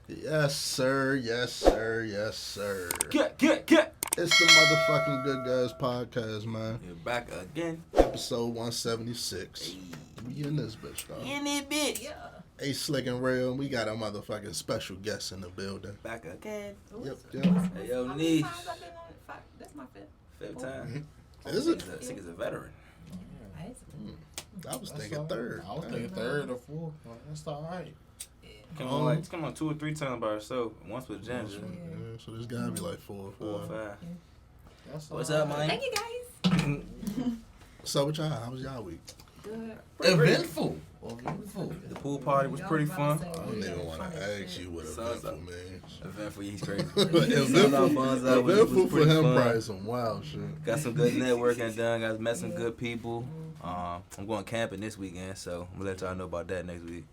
Yes, sir. Yes, sir. Yes, sir. Get. It's the motherfucking Good Guys podcast, man. You're back again. Episode 176. Hey. We in this bitch, dog. In it, bitch. Yeah. Hey, Slick and Real. We got a motherfucking special guest in the building. Back again. Yep. Hey, yo, Niche. That's my fifth time. Mm-hmm. Is it? I think it's a veteran. I was thinking third. I was thinking third or fourth. That's all right. Come on 2 or 3 times by herself. Once with Ginger. Yeah, so there's gotta be like 4 or 5. What's up, man? Thank you, guys. So with y'all, how was y'all week? Good. Eventful. The pool party was pretty fun. I don't even want to ask you what eventful means. Eventful, he's crazy. Eventful for him, probably some wild shit. Got some good networking done. Met some good people. I'm going camping this weekend, so I'm gonna let y'all know about that next week.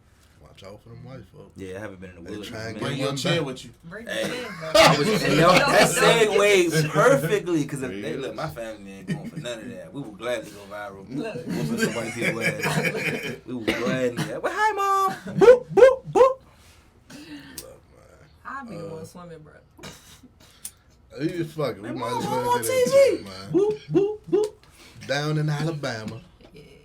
Watch out for them white folks. Yeah, I haven't been in the woods. Bring your chair with you. Hey, that segues perfectly because look, my family ain't going for none of that. We would gladly go viral. Whooping some white people ass. We would gladly. Well, hi, mom. Boop boop boop. I'll be the one swimming, bro. You fuck it. We might as well on get TV. into it, man. Boop boop boop. Down in Alabama.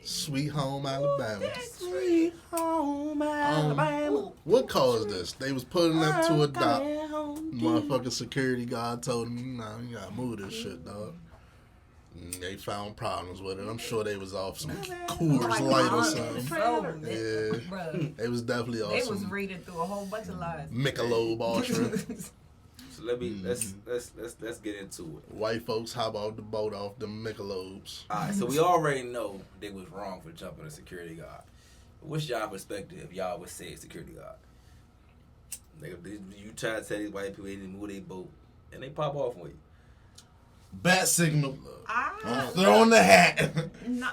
Sweet home Alabama. Sweet home Alabama. What caused this? They was pulling up to a dock. Motherfucking security guard told them, nah, you gotta move this shit, dog. And they found problems with it. I'm sure they was off some Coors Light or something. Yeah. They was definitely off They some was reading through a whole bunch of lies. Michelob Ultra. So let's get into it. White folks hop off the boat off the Michelobs. Alright, so we already know they was wrong for jumping a security guard. What's y'all perspective if y'all would say a security guard? Like if you try to tell these white people they didn't move their boat and they pop off on you. Bat signal. Throw in the hat.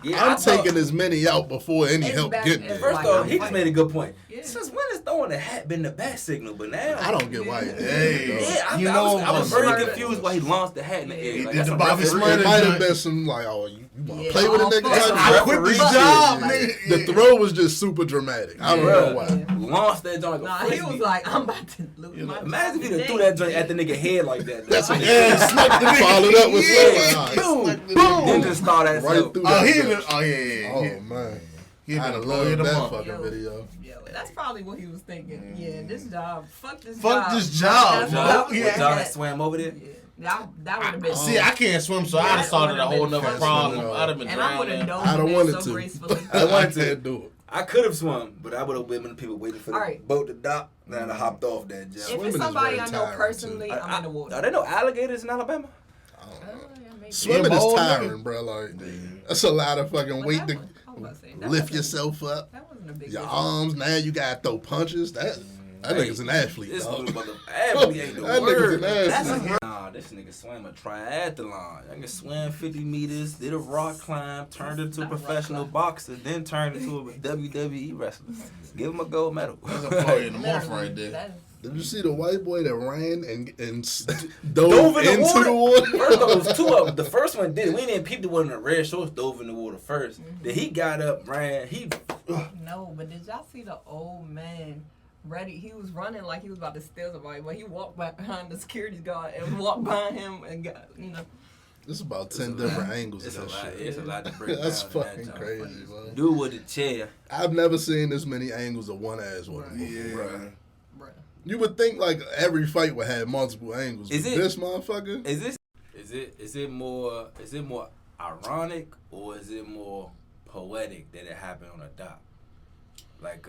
Yeah, I'm taking as many out before any help get there. First off, he just made a good point. Yeah. Since when has throwing the hat been the bat signal? But now I don't get why he did. I was very confused why he launched the hat in the air. Like, it might have been some like, oh, you want to play with a nigga? I quit this job, nigga. The throw was just super dramatic. I don't know why. Launched that joint like a frisbee. He was like, I'm about to lose my Imagine if he threw that joint at the nigga head like that. That's what followed up with boom. Then just start at right through that. Oh man. I'd have loved that fucking video. Yeah, that's probably what he was thinking. Yeah, this job. Fuck this job. Y'all that swam over there? Yeah, that would have been. See, I can't swim, so I'd have started a whole nother problem. I'd have been drowning. I don't want it to. I wanted to do it. I could have swum, but I would have been the people waiting for the boat to dock. Then I hopped off that jump. If it's somebody I know personally, I'm in the water. Are there no alligators in Alabama? Swimming is tiring, bro. Like, that's a lot of fucking weight to lift yourself up. That wasn't a big your arms, now you gotta throw punches. That nigga's an athlete, dog. Athlete ain't the word. Nigga's an athlete. Nah, this nigga swam a triathlon. I can swim 50 meters, did a rock climb, turned into a professional boxer, then turned into a WWE wrestler. Give him a gold medal. That's a party in the morph right there. Did you see the white boy that ran and dove into the water? First off, it was 2 of them. The first one did it. We didn't peep the one in the red shorts dove in the water first. Then he got up, ran. No, but did y'all see the old man? Ready, he was running like he was about to steal somebody, but he walked back behind the security guard and walked behind him and got, It's about 10 different angles. It's a lot. It's a lot to break down. That's fucking crazy, man. Dude with the chair. I've never seen this many angles of one ass woman. Yeah. You would think like every fight would have multiple angles. Is it this motherfucker? Is it more ironic or is it more poetic that it happened on a dock? Like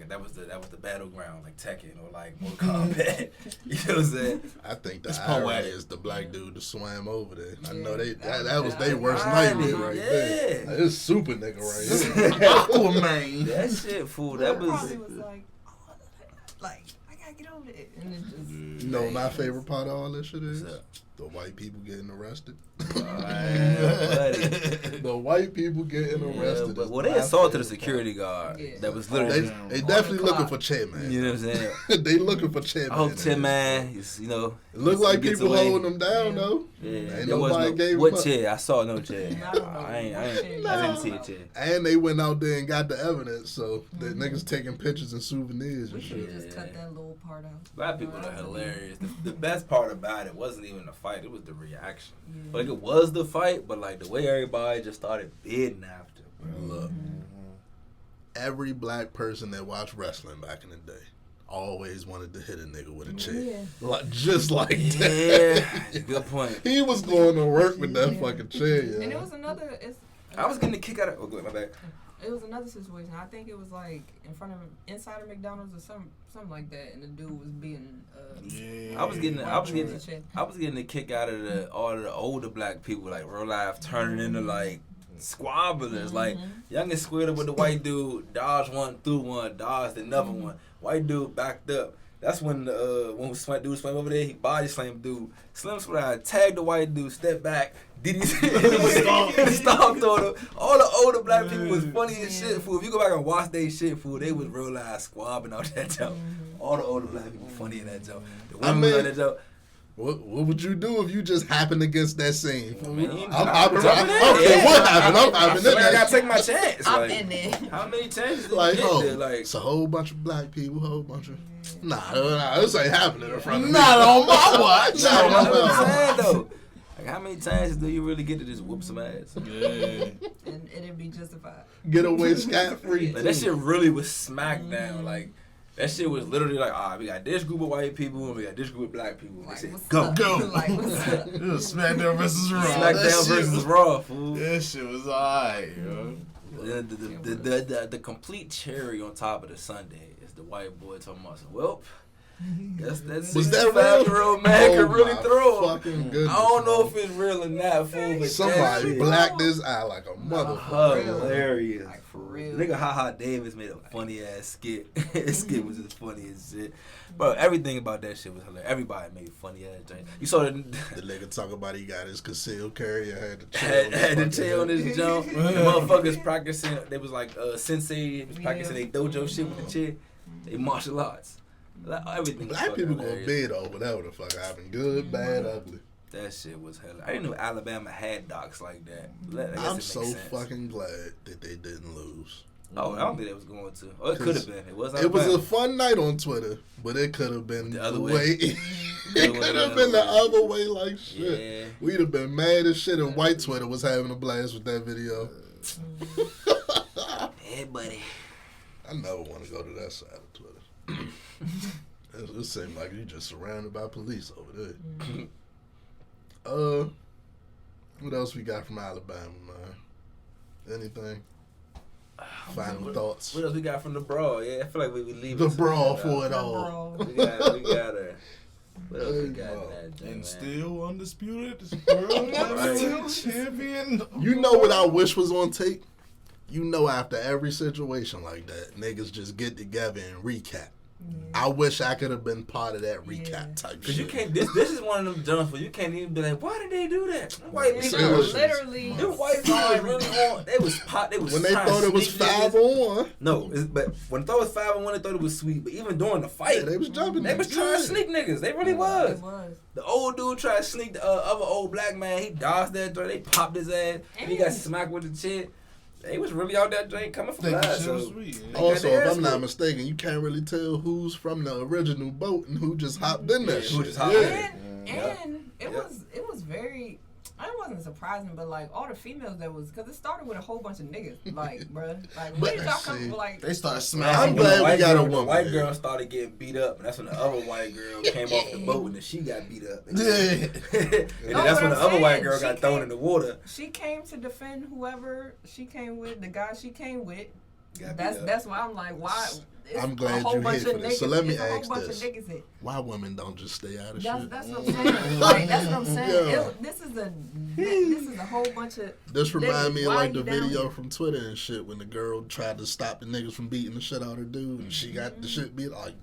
that was the battleground, like Tekken or like Mortal Kombat. You know what I'm saying? I think the irony is the black dude that swam over there. I know that was their worst nightmare right there. Like, this super nigga right here. Aquaman. That shit, fool. That was like, I gotta get over it. And it just. You know what my favorite part of all this shit is? The white people getting arrested. The white people getting arrested. But they assaulted a security guard that was literally. They definitely looking for Chet, man. You know what I'm saying? They looking for Chet. I hope Chet, man, you know. It looked like people holding them down though. Yeah, ain't nobody gave what him Chet? I saw no Chet. I didn't see a Chet. And they went out there and got the evidence, so the niggas taking pictures and souvenirs and shit. Just cut that little part out. Black people are hilarious. The best part about it wasn't even the fight; it was the reaction. Like it was the fight, but like the way everybody just started bidding after. Bro. Look, every black person that watched wrestling back in the day always wanted to hit a nigga with a chair, just like that. Yeah, good point. He was going to work with that fucking chair. Yeah. And it was another. I was getting a kick out of. Oh, good, my bad. It was another situation. I think it was like inside of McDonald's or something like that, and the dude was being. I was getting a kick out of all of the older black people, like real life, turning into like squabblers. Like youngest squared up with the white dude, dodged one, threw one, dodged another one. White dude backed up. That's when dude swam over there, he body slammed dude. Slim Slide tagged the white dude, stepped back, did he stomped on him. All the older black people was funny as shit, fool. If you go back and watch they shit, fool, they was real live squabbing out that joke. All the older black people funny in that joke. The women was on that joke. What would you do if you just happened against that scene? Okay, what happened? I'm hopping in there. I gotta take my chance. I'm in there. How many chances did like, you get there? Like, it's a whole bunch of black people, whole bunch of... Nah, this ain't happening in front of me. Not on my watch. Not on my watch. Though. Like, how many chances do you really get to just whoop some ass? And it'd be justified. Get away scot-free. Like, that shit really was smackdown. Like, that shit was literally like, we got this group of white people and we got this group of black people. Like, they said, go. Like, what's up? It was SmackDown versus Raw. SmackDown versus Raw, fool. That shit was alright, yo. The complete cherry on top of the sundae is the white boy talking about, well, guess that 65-year-old man can really throw him. I don't know if it's real or not, fool, but somebody blacked his eye like a motherfucker. Hilarious. Like, for real. Nigga HaHa Davis made a funny ass skit. His skit was just funny as shit. Bro, everything about that shit was hilarious. Everybody made funny ass things. You saw the nigga talk about he got his concealed carry and had the chair on his jump. The motherfuckers practicing. They was like sensei was practicing their dojo shit with the chair. They martial arts. Like, everything. Black people gonna bid over whatever the fuck happened. Good, bad, ugly. That shit was hella. I didn't know Alabama had docs like that. I'm so fucking glad that they didn't lose. Oh, I don't think they was going to. Oh, it could have been. It was a fun night on Twitter, but it could have been the other way. It could have been the other way like shit. Yeah. We'd have been mad as shit, and white Twitter was having a blast with that video. Hey, buddy. I never want to go to that side of Twitter. It seems like you just surrounded by police over there. What else we got from Alabama, man? Anything? Final thoughts. What else we got from the Brawl? Yeah, I feel like we leave the Brawl for it all. We got her. What else we got in that joint, and man? still undisputed world champion. You know what I wish was on tape? You know, after every situation like that, niggas just get together and recap. I wish I could have been part of that recap type shit. Cause you can't. This is one of them jumps where you can't even be like, why did they do that? White people literally. Them white people really on. They was pot. They was when they thought it was 5-on-1. No, but when they thought it was 5-on-1, they thought it was sweet. But even during the fight, they was jumping. They was trying to sneak niggas. They really was. The old dude tried to sneak the other old black man. He dodged that door. They popped his ass. And he got smacked with the shit. They was really out that drink coming from that. So also, if I'm not mistaken, you can't really tell who's from the original boat and who just hopped in that shit. And it was very. I wasn't surprising, but like all the females that was, because it started with a whole bunch of niggas, like, bruh, like where did y'all come from? Like they started smashing. I'm glad we got a woman. The white girl started getting beat up, and that's when the other white girl came off the boat, and then she got beat up. And then that's when the other white girl got thrown in the water. She came to defend whoever she came with, the guy she came with. That's why I'm like, why? I'm glad you here for this. So let me ask this: why women don't just stay out of shit? That's what I'm saying. Like, that's what I'm saying. Yeah. This is a whole bunch of. This remind me of like the video from Twitter and shit when the girl tried to stop the niggas from beating the shit out of her dude and she got the shit beat. Like,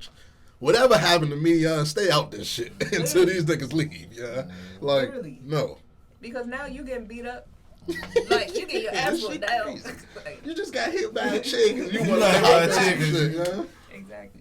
whatever happened to me, stay out this shit until these niggas leave. Yeah, like Literally. no. Because now you getting beat up. Like you get your ass whooped down. Like, You just got hit by a chick and you want to got hit hit by a by chick a and chick, shit. yeah? exactly.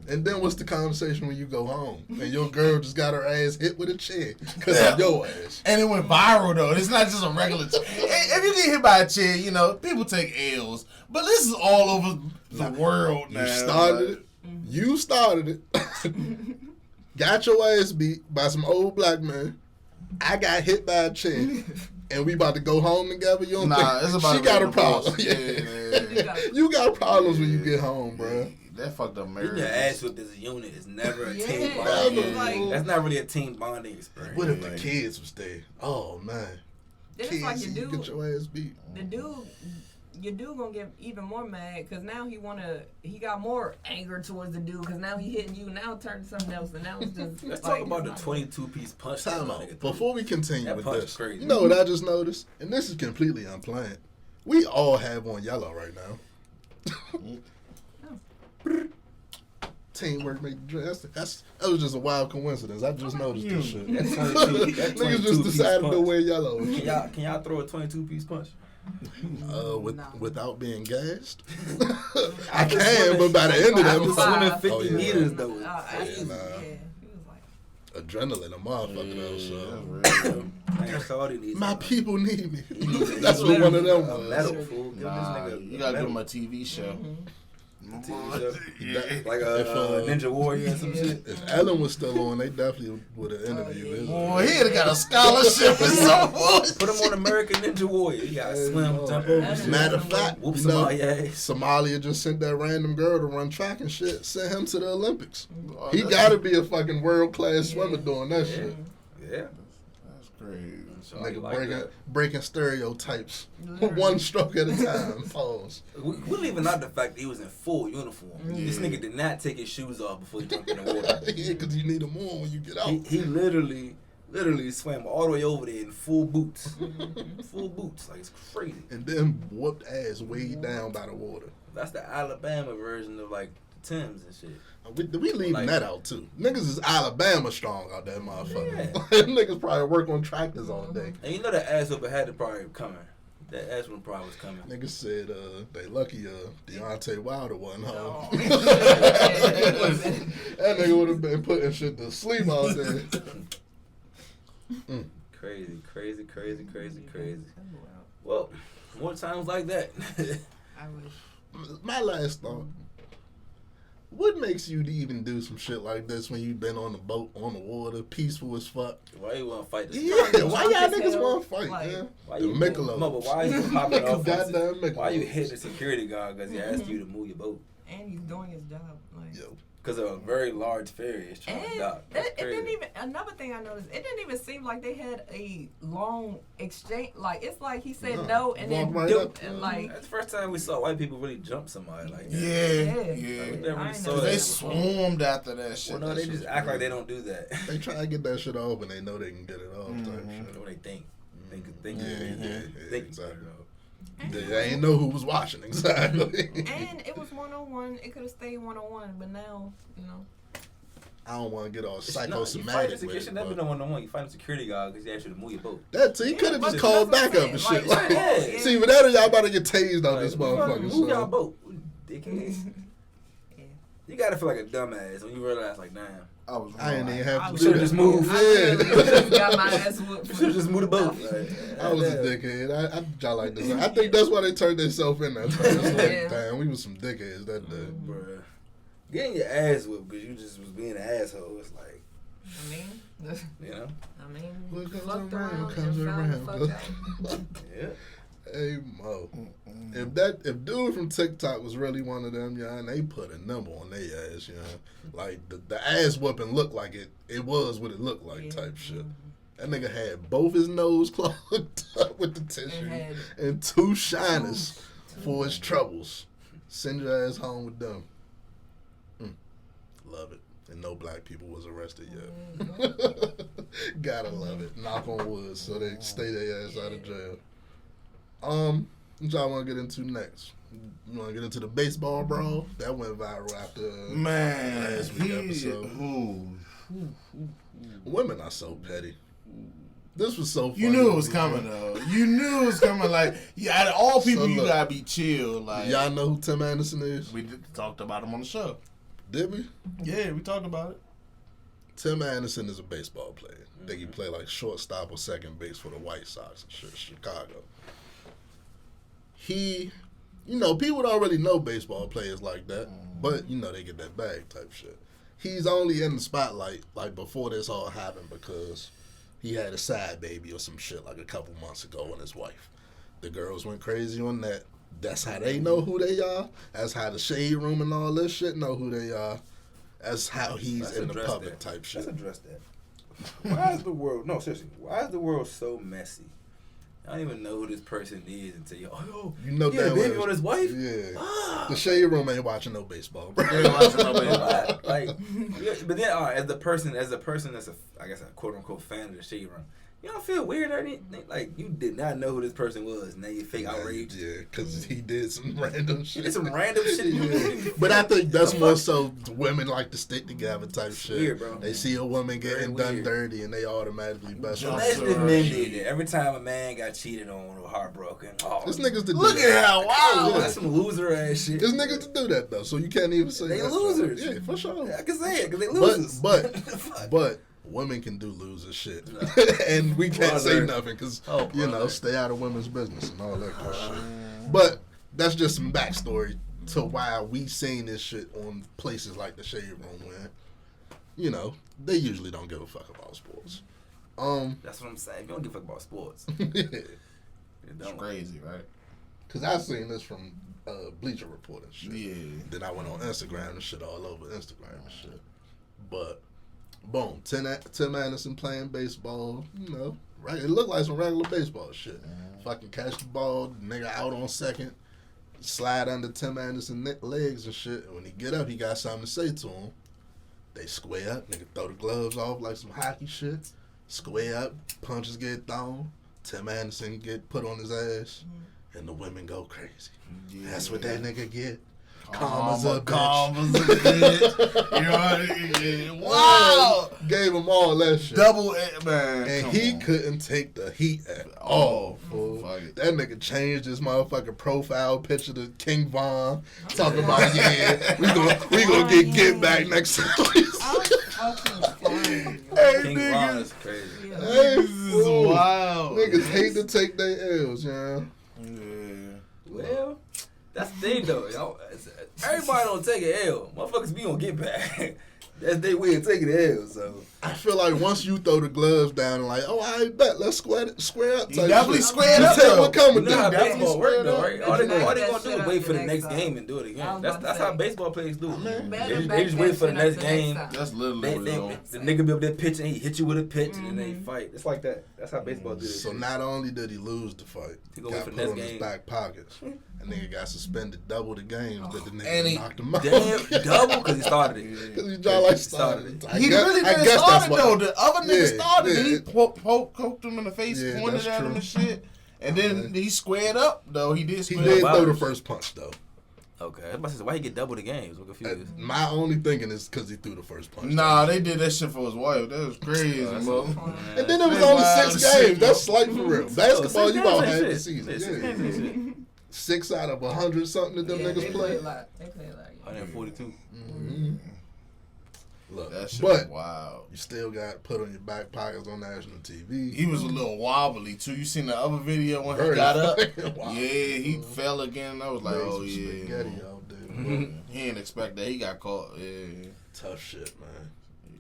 And then what's the conversation when you go home and your girl just got her ass hit with a chair because of your ass? And it went viral though. It's not just a regular. If you get hit by a chair, you know people take L's, but this is all over the world now. You started it. You started it. Got your ass beat by some old black man. I got hit by a chick. And we about to go home together. You don't think it's about she got a problem? Yeah. You got problems when you get home, bro. That fucked up marriage. Getting your ass whipped as a unit is never a team Yeah, bonding. like- That's not really a team bonding experience. What if the Like, kids was there? Oh man, Then it's kids, like see you get your ass beat. your dude gonna get even more mad because now he got more anger towards the dude because now he hitting you. Now it turned to something else, and now it's just. Let's like, talk about the it's 22-piece punch. Time that out. nigga threw. Before we continue That with punch this, is crazy. you know what I just noticed? And this is completely unplanned. We all have on yellow right now. Teamwork make the dress. That was just a wild coincidence. I just noticed this shit. That 22 that Niggas just 22-piece decided to punch. wear yellow. Can y'all throw a 22-piece punch? Without being gassed. I I can, but by the end of I that, was Five. swimming 50 Oh, yeah. meters though. he was nah. he was like, adrenaline, a motherfucker though. So Real. That's all he needs. my people need me. Needs That's what one of them a was. medal, fool. Give Nah, this nigga you gotta give him medal. a TV show. Yeah. Like a Ninja Warrior and some shit. If Ellen was still on, they definitely would have interviewed his. Boy, he'd have got a scholarship and so forth. Put him on American Ninja Warrior. You gotta swim, jump That over is shit. Matter of fact, Whoop you know, somebody ass. Somalia just sent that random girl to run track and shit. Sent him to the Olympics. He got to be a fucking world class swimmer doing that shit. Yeah. That's crazy. So Nigga like breaking stereotypes Literally. one stroke at a time. Pause. we're leaving out the fact that he was in full uniform. This nigga did not take his shoes off before he jumped in the water. Yeah, because you need them on when you get out. He literally swam all the way over there in full boots. Full boots. Like, it's crazy. And then whooped ass way down by the water. That's the Alabama version of, like, the Timbs and shit. We leaving Like- that out too. Niggas is Alabama strong out there, motherfucker. Yeah. Niggas probably work on tractors all day. And you know that ass whooping had to probably coming. That ass whooping probably was coming. Niggas said they lucky Deontay Wilder wasn't home. Oh. That nigga would have been putting shit to sleep all day. Crazy. Well, more times like that. I wish. My last thought. What makes you even do some shit like this when you've been on the boat, on the water, peaceful as fuck? Why you want to fight this? Yeah, why y'all Drunk as niggas hell. want to fight, Like, man? Why The you Michelob. No, but why you popping off? Goddamn Michelob. Why you hit the security guard because he asked you to move your boat? And he's doing his job. Like, Yo, Because a very large ferry is trying to and dock. That's it didn't crazy. even. Another thing I noticed, it didn't even seem like they had a long exchange. Like it's like he said no, and then walk right duped, up. and like That's the first time we saw white people really jump somebody like that. Yeah. We never I really ain't saw never that. They before. swarmed after that shit. Well, no, That they shit just was act like they crazy. don't do that. they try to get that shit off and they know they can get it off type What they think. Think exactly. They ain't know who was watching exactly. and it was 101. It could have stayed 101, but now I don't want to get all You psychosomatic with should never it. been a one-on-one. You fight a security guard because he asked you to move your boat. That too, he could have but just called that's back what up I'm and saying. shit. Like, Like, yeah. see, but that y'all about to get tased on this Like, motherfucker. move y'all So. boat, dickheads. You gotta feel like a dumbass when you realize, like, damn. I was wrong. I ain't even have I to was- do should've that. just moved. Yeah. got my ass whooped. You should just move the boat. I was a dickhead. I y'all like this. I think that's why they turned themselves in that time. It's like, Yeah. damn, we was some dickheads that day. Bruh. Getting your ass whipped because you just was being an asshole. It's like, I mean, you know? What comes fucked around around comes and found the around. fuck out. Yeah. Hey Mo, if dude from TikTok was really one of them, yeah, and they put a number on their ass, you know, like the ass whooping looked like it was what it looked like type shit. That nigga had both his nose clogged up with the tissue and two shiners for his troubles. Send your ass home with them. Love it. And no black people was arrested yet. Gotta love it. Knock on wood so they stay their ass out of jail. What y'all want to get into next? You want to get into the baseball brawl? That went viral after last week episode. Women are so petty. This was so funny. You knew it was coming, though. You knew it was coming. Like, out of all people, so look, you gotta be chill. Like, y'all know who Tim Anderson is? We talked about him on the show. Did we? Yeah, we talked about it. Tim Anderson is a baseball player. I think he played like shortstop or second base for the White Sox in Chicago. He, people don't really know baseball players like that, but, they get that bag type shit. He's only in the spotlight, like, before this all happened because he had a side baby or some shit like a couple months ago with his wife. The girls went crazy on that. That's how they know who they are. That's how the Shade Room and all this shit know who they are. That's how he's in the public type shit. Let's address that. Why is the world so messy? I don't even know who this person is until you know that baby on his wife? Yeah. The Shade Room ain't watching no baseball, bro. They ain't watching no baseball. But then, as a person that's a quote unquote fan of the Shade Room, you don't feel weird or anything? Like, you did not know who this person was. Now you fake outrage. Yeah, because he did some random shit. It's some random shit. But I think that's more so women like to stick together type shit. Weird, bro. They see a woman getting done dirty and they automatically bust her. Imagine if men did that. Every time a man got cheated on or heartbroken. This niggas to do look that. At how wow. That's some loser ass shit. This niggas to do that though, so you can't even say they losers. Yeah, for sure. I can say it because they losers. But women can do loser shit, and we can't say nothing because stay out of women's business and all that good shit. But that's just some backstory to why we seen this shit on places like the Shade Room, where they usually don't give a fuck about sports. That's what I'm saying. You don't give a fuck about sports. It's crazy, right? Because I seen this from Bleacher Report and shit. Yeah. Then I went on Instagram and shit all over Instagram and shit. But boom, Tim Anderson playing baseball, it looked like some regular baseball shit. Fucking catch the ball, nigga out on second, slide under Tim Anderson's legs and shit. And when he get up, he got something to say to him. They square up, nigga throw the gloves off like some hockey shit. Square up, punches get thrown. Tim Anderson get put on his ass, and the women go crazy. Yeah. That's what that nigga get. Calm as a bitch. You know what I mean? Wow. Gave him all that shit. Double, man. And he couldn't take the heat at all. That nigga changed his motherfucking profile picture to King Von. Talking about, we gonna get back next time. Hey, King Von is crazy. Hey, this is wild. Niggas hate to take their L's, yeah. Well, that's the thing, though. Everybody don't take an L. Motherfuckers be gonna get back. That's their way of taking the L. So I feel like once you throw the gloves down, and like, I bet let's square up. You definitely squared up. Tell what coming. You know how baseball works, though, right? All they gonna do is wait for the next game and do it again. That's how baseball players do it. They just wait for the next game. That's literally the nigga be up there pitching, he hit you with a pitch, and then they fight. It's like that. That's how baseball do it. So not only did he lose the fight, he got put on his back pockets. And nigga got suspended double the games that the nigga knocked him out. Damn, double? Because he started it. Because he started it. He really didn't start it, though. The other nigga started it. He poked him in the face, pointed at him and shit. And then he squared up, though. He did throw the first punch, though. Okay. I was about to say, why he get double the games? I'm confused. My only thinking is because he threw the first punch. Nah, they did that shit for his wife. That was crazy, bro. And then it was only 6 games. That's slight for real. Basketball, you about half the season. 6 out of 100 something that them niggas play. They play a lot. 142. Look, that shit but wow. You still got put on your back pockets on national TV. He was a little wobbly too. You seen the other video when he got up? Yeah, he fell again. I was like, oh yeah. Spaghetti out there. He didn't expect that. He got caught. Yeah. Tough shit, man.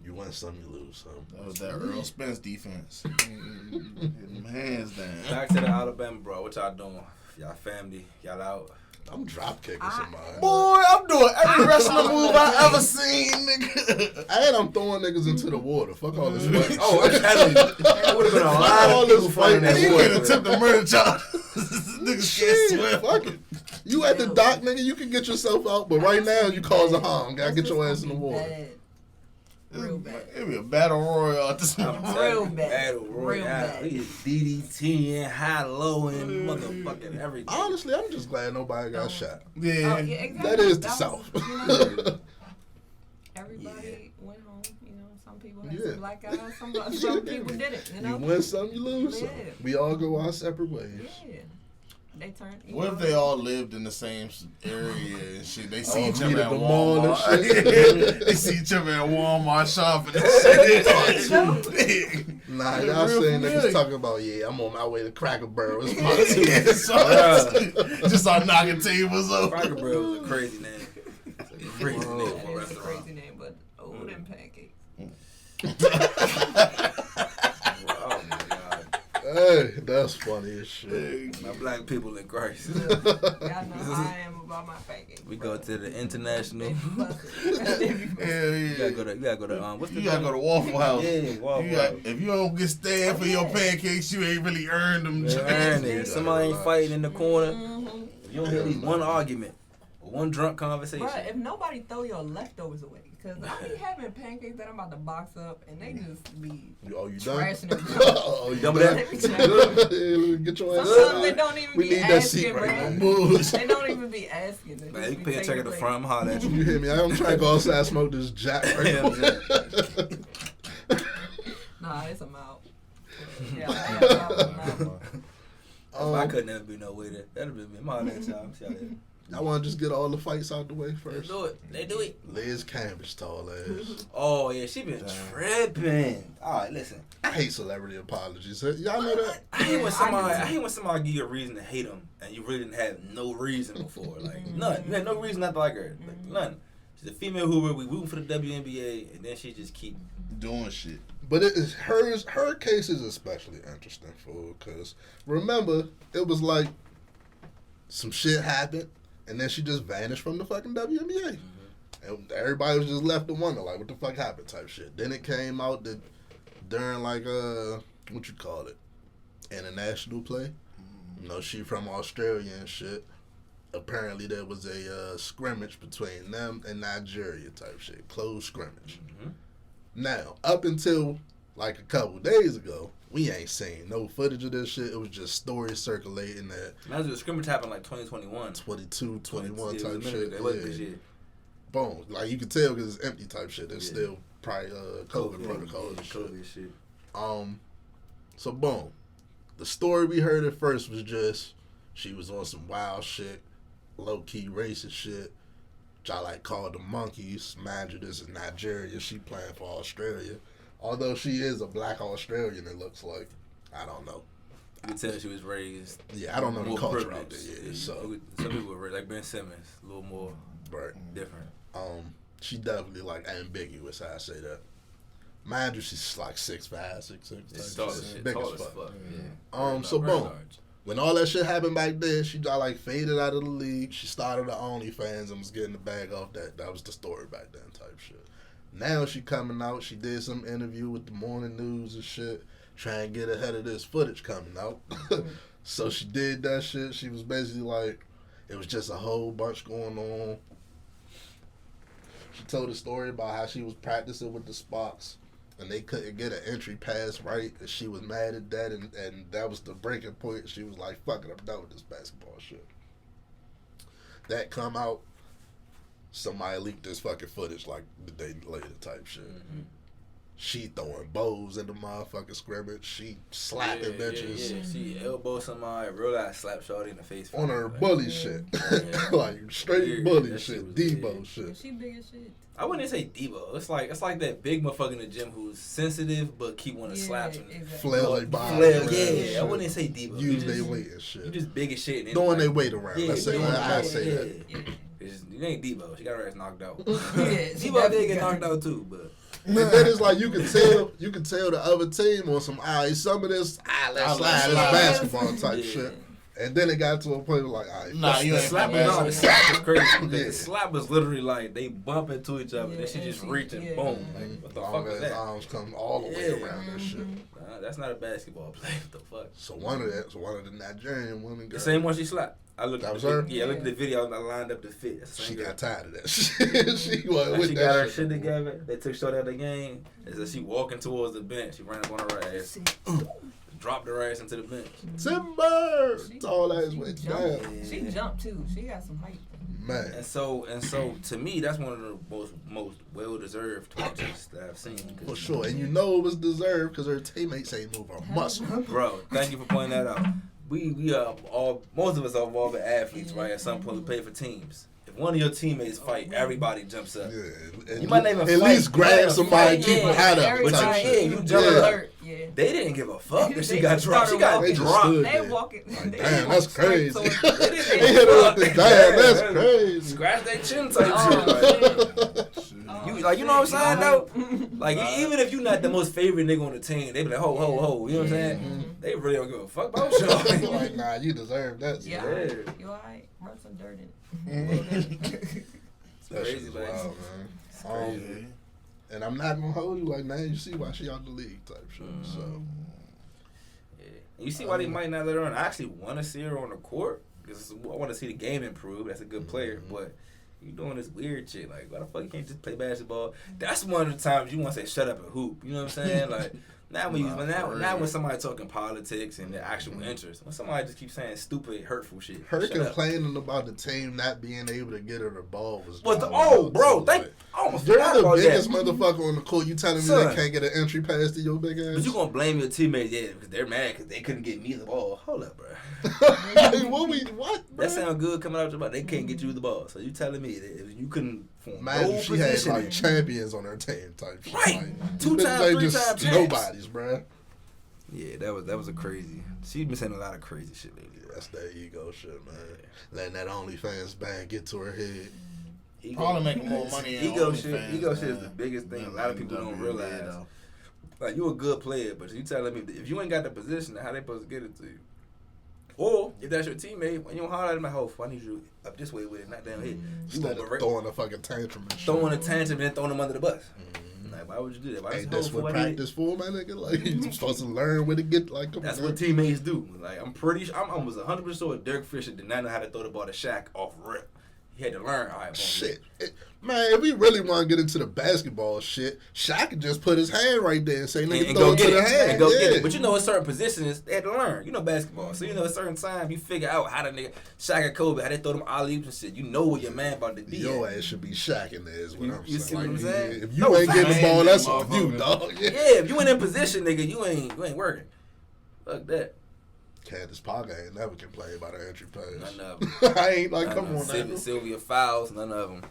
You win some, you lose some. That was that Earl Spence defense. Getting hands down. Back to the Alabama, bro. What y'all doing? Y'all family? Y'all out? I'm drop kicking somebody. Boy, I'm doing every wrestling move I ever seen, nigga. And I'm throwing niggas into the water. Fuck all this fighting. Oh, I'm telling you. There would have been a lot of people fighting that water. water. He attempted murder charge. Niggas can't swim. Fuck it. You at the dock, nigga, you can get yourself out, but right now you causing harm. Gotta get your ass in the water. Real bad. It'd be a battle royale at this moment. Real bad. Battle royale. We is DDT and high low and motherfucking everything. Honestly, I'm just glad nobody got shot. Yeah. Oh, yeah, exactly. That is the was, South. You know, everybody went home. You know, some people had some black eyes. Some people didn't. You know, You win some, you lose some. We all go our separate ways. Yeah. They turned. What if they all lived in the same area and shit? They see each meet other at at the mall and Walmart. They see each other at Walmart shopping and shit. Nah, y'all saying niggas talking about, I'm on my way to Cracker Barrel. It's Just start knocking tables over. Cracker Barrel was a crazy name. It's a crazy name for a It's a restaurant. crazy name, but them pancakes. Oh my God. Hey, that's funny as shit. My black people in Christ. Y'all know how I am about my pancakes. We go to the international. Hell yeah. You gotta go to what's the You gotta go to Waffle House. Yeah, Waffle House. If you don't get stabbed for your pancakes, you ain't really earned them. Earn it. Somebody ain't fighting in the corner. Mm-hmm. You don't hear these one argument, or one drunk conversation. Bruh, if nobody throw your leftovers away, because I be having pancakes that I'm about to box up, and they just be Oh, you done? trashing them. Oh, you Done done? with Yeah, get your ass Sometimes out. they don't even We be need that asking, seat right now. bro. Moves. They don't even be asking. They Man, just you be pay a check taking at the break. front, I'm holler at you. You hear me? I'm trying to go outside and smoke this jack right Yeah, now. Nah, it's a mouth. Yeah, I could never be no waiter. That'd have been me. I'm holler at y'all. I want to just get all the fights out the way first. They do it. Liz Cambage, tall ass. Oh, yeah, she been tripping. All right, listen. I hate celebrity apologies. Y'all know that? I hate when somebody give you a reason to hate them, and you really didn't have no reason before. Like, none. You had no reason not to like her. Like, none. She's a female Hoover. We rooting for the WNBA, and then she just keep doing shit. But it is her case is especially interesting, fool, because remember, it was like some shit happened, and then she just vanished from the fucking WNBA. And everybody was just left to wonder, like, what the fuck happened type shit. Then it came out that during, like, what you call it, international play. You know, she from Australia and shit. Apparently there was a scrimmage between them and Nigeria type shit. Closed scrimmage. Now, up until, like, a couple days ago, we ain't seen no footage of this shit. It was just stories circulating that. Imagine the scrimmage happened like 2021. 22, 21 it type was a shit. minute ago. It wasn't good shit. Boom. Like, you could tell because it's empty type shit. There's still probably COVID protocols and shit. COVID shit. So, boom. The story we heard at first was just she was on some wild shit, low-key racist shit. Which I like called the monkeys. Mind you, this is Nigeria. She playing for Australia. Although she is a black Australian, it looks like. I don't know. You can tell she was raised. Yeah, I don't know the culture privileged. out there. Yeah, so some people were raised, like Ben Simmons, a little more different. She definitely like ambiguous. I say that. Mind you, she's like 6'5", 6'6". Tall Big as as fuck. Yeah. So very boom. large. When all that shit happened back then, she got like faded out of the league. She started the OnlyFans and was getting the bag off that. That was the story back then type shit. Now she coming out. She did some interview with the morning news and shit, trying to get ahead of this footage coming out. So she did that shit. She was basically like, it was just a whole bunch going on. She told a story about how she was practicing with the Sparks and they couldn't get an entry pass right, and she was mad at that, and that was the breaking point. She was like, fuck it, I'm done with this basketball shit. That come out, somebody leaked this fucking footage like the day later type shit. She throwing bows in the motherfucking scrimmage. She slapping bitches. Yeah. She elbowed somebody, real life slap shorty in the face. On her like, bully shit. Like straight bully shit. Debo shit. She big as shit. I wouldn't say Debo. It's like that big motherfucker in the gym who's sensitive but keep wanting to slap him. Exactly. Flail their body. Yeah. I wouldn't say Debo. Use their weight and shit. You just big as shit. Throwing their weight around. Yeah, Let's say I say that. You ain't Debo. She got her ass knocked out. Yeah, Debo did get knocked out too, but. And then it's like you can tell the other team on some some of this let's slide this basketball type shit. And then it got to a point where like, all right, nah, you the ain't slap. bad. No, the slap was crazy. Because Yeah. the slap was literally like they bump into each other. Yeah, then she and just she- reach and yeah. boom. Like, what the long fuck as is that? arms come all the way Yeah. around that shit. That's not a basketball play. What the fuck? So one of the Nigerian women, The girls, same one she slapped. I looked. That at was the her? Yeah, I looked at the video and I lined up the fit. That's the she same girl. got tired of that shit. She wasn't Like, with she that got her shit. shit together. They took short out of the game. As she walking towards the bench, she ran up on her ass, dropped her ass into the bench. Timber, tall ass way down. She jumped too. She got some height. Man, And so to me, that's one of the most well deserved matches that I've seen. for sure. And you know it was deserved because her teammates ain't move her muscle. Bro, thank you for pointing that out. We all most of us have all been athletes, right? At some point, we play for teams. If one of your teammates fight, everybody jumps up. Yeah, You might not even at fight. least grab somebody, Yeah, keep her hat up. Everybody, type yeah, shit. you jump alert. Yeah. They didn't give a fuck that she They got just dropped. She started got walking. They just dropped. stood They there. walking. Like, they damn, walk that's straight crazy. towards- They didn't They give hit a her fuck. with the damn, that's Yeah. crazy. Scratch their chin type Oh, shit. You like, you know what I'm saying though? Like even if you're not the most favorite nigga on the team, they be like, ho, ho, ho. You know what I'm saying? They really don't give a fuck about y'all. Like, nah, you deserve that. Yeah. Yeah. You alright? Run some dirt in. That Crazy, shit's man. wild, man. Crazy. And I'm not gonna hold you like, man, you see why she out the league type shit. So Yeah. And you see why they might not let her on. I actually want to see her on the court because I want to see the game improve. That's a good player, but you doing this weird shit. Like, why the fuck you can't just play basketball? That's one of the times you want to say shut up and hoop. You know what I'm saying? Like, now when somebody talking politics and their actual interest, when somebody just keeps saying stupid, hurtful shit. her shut up. complaining about the team not being able to get her the ball was. But wild. I almost You're forgot the about biggest that. motherfucker on the court. You telling me Son. they can't get an entry pass to your big ass? But you gonna blame your teammates, yeah, because they're mad because they couldn't get me the ball. Hold up, bro. what? That sound good coming out your mouth. They can't get you the ball. So you telling me that if you couldn't form Man, no she had position, like champions on her team type shit. Right. Like, 2 these times, bitches 3 just times champs. nobodies, bruh. yeah, that was a crazy. She's been saying a lot of crazy shit lately. Yeah, that's that ego shit, man. Letting that OnlyFans bag get to her head. Probably making more money. in Ego OnlyFans, shit is man, the biggest thing a than lot of people WNBA, don't realize. though. Like, you a good player, but you telling me that if you ain't got the position, how they supposed to get it to you? Or if that's your teammate, when you don't holler at him, like, oh, I need you up this way with it, not down here. You Instead gonna of berate- throwing a fucking tantrum and shit. throwing a tantrum and then throwing them under the bus. Like, why would you do that? Why Ain't just this hold what for what I need? practice for, my nigga? Like, you supposed to learn where to get, like, come That's on, what man. teammates do. Like, I'm pretty sure, I'm almost 100% sure Dirk Fisher did not know how to throw the ball to Shaq off rip. He had to learn. All right, boom, Shit. Man, if we really want to get into the basketball shit, Shaq could just put his hand right there and say, nigga, and throw go it to get the it. hand. And go yeah. get it. But you know, in certain positions, they had to learn. You know basketball. So, you know, at certain time, you figure out how the nigga, Shaq and Kobe, how they throw them alley-oops and shit. You know what your man about to be. Your at. ass should be shacking there is what You- I'm you saying. see what I'm Like, saying? yeah, if you No, ain't getting the facts. ball, that's Man, on you, motherfucker. dog. Yeah. Yeah, if you ain't in position, nigga, you ain't working. Fuck that. Candace Parker ain't never complained about her entry pass. None of them. I ain't like, None come of on them. now. Sylvia Fowles, none of them.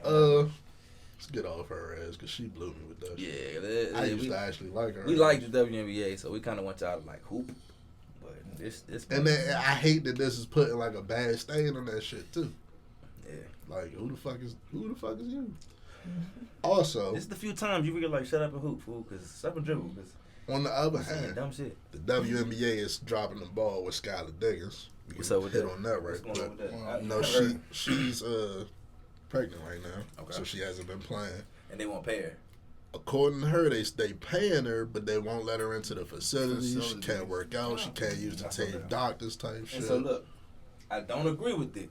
Let's get off her ass because she blew me with that shit. Yeah, I used to actually like her. we like the WNBA, so we kind of want y'all to like hoop. But this And then I hate that this is putting like a bad stain on that shit too. yeah. Like who the fuck is you? Also, This is the few times you really like shut up and hoop, fool, because stop and dribble, because on the other saying hand, dumb shit. the WNBA is dropping the ball with Skylar Diggins. We What's can up with hit that? on that right What's going on quick. with that? No, I heard. she's pregnant right now, Okay. so she hasn't been playing. And they won't pay her. According to her, they paying her, but they won't let her into the facility. She Facilities. can't work out. She can't use the team doctors type shit. And so look, I don't agree with it.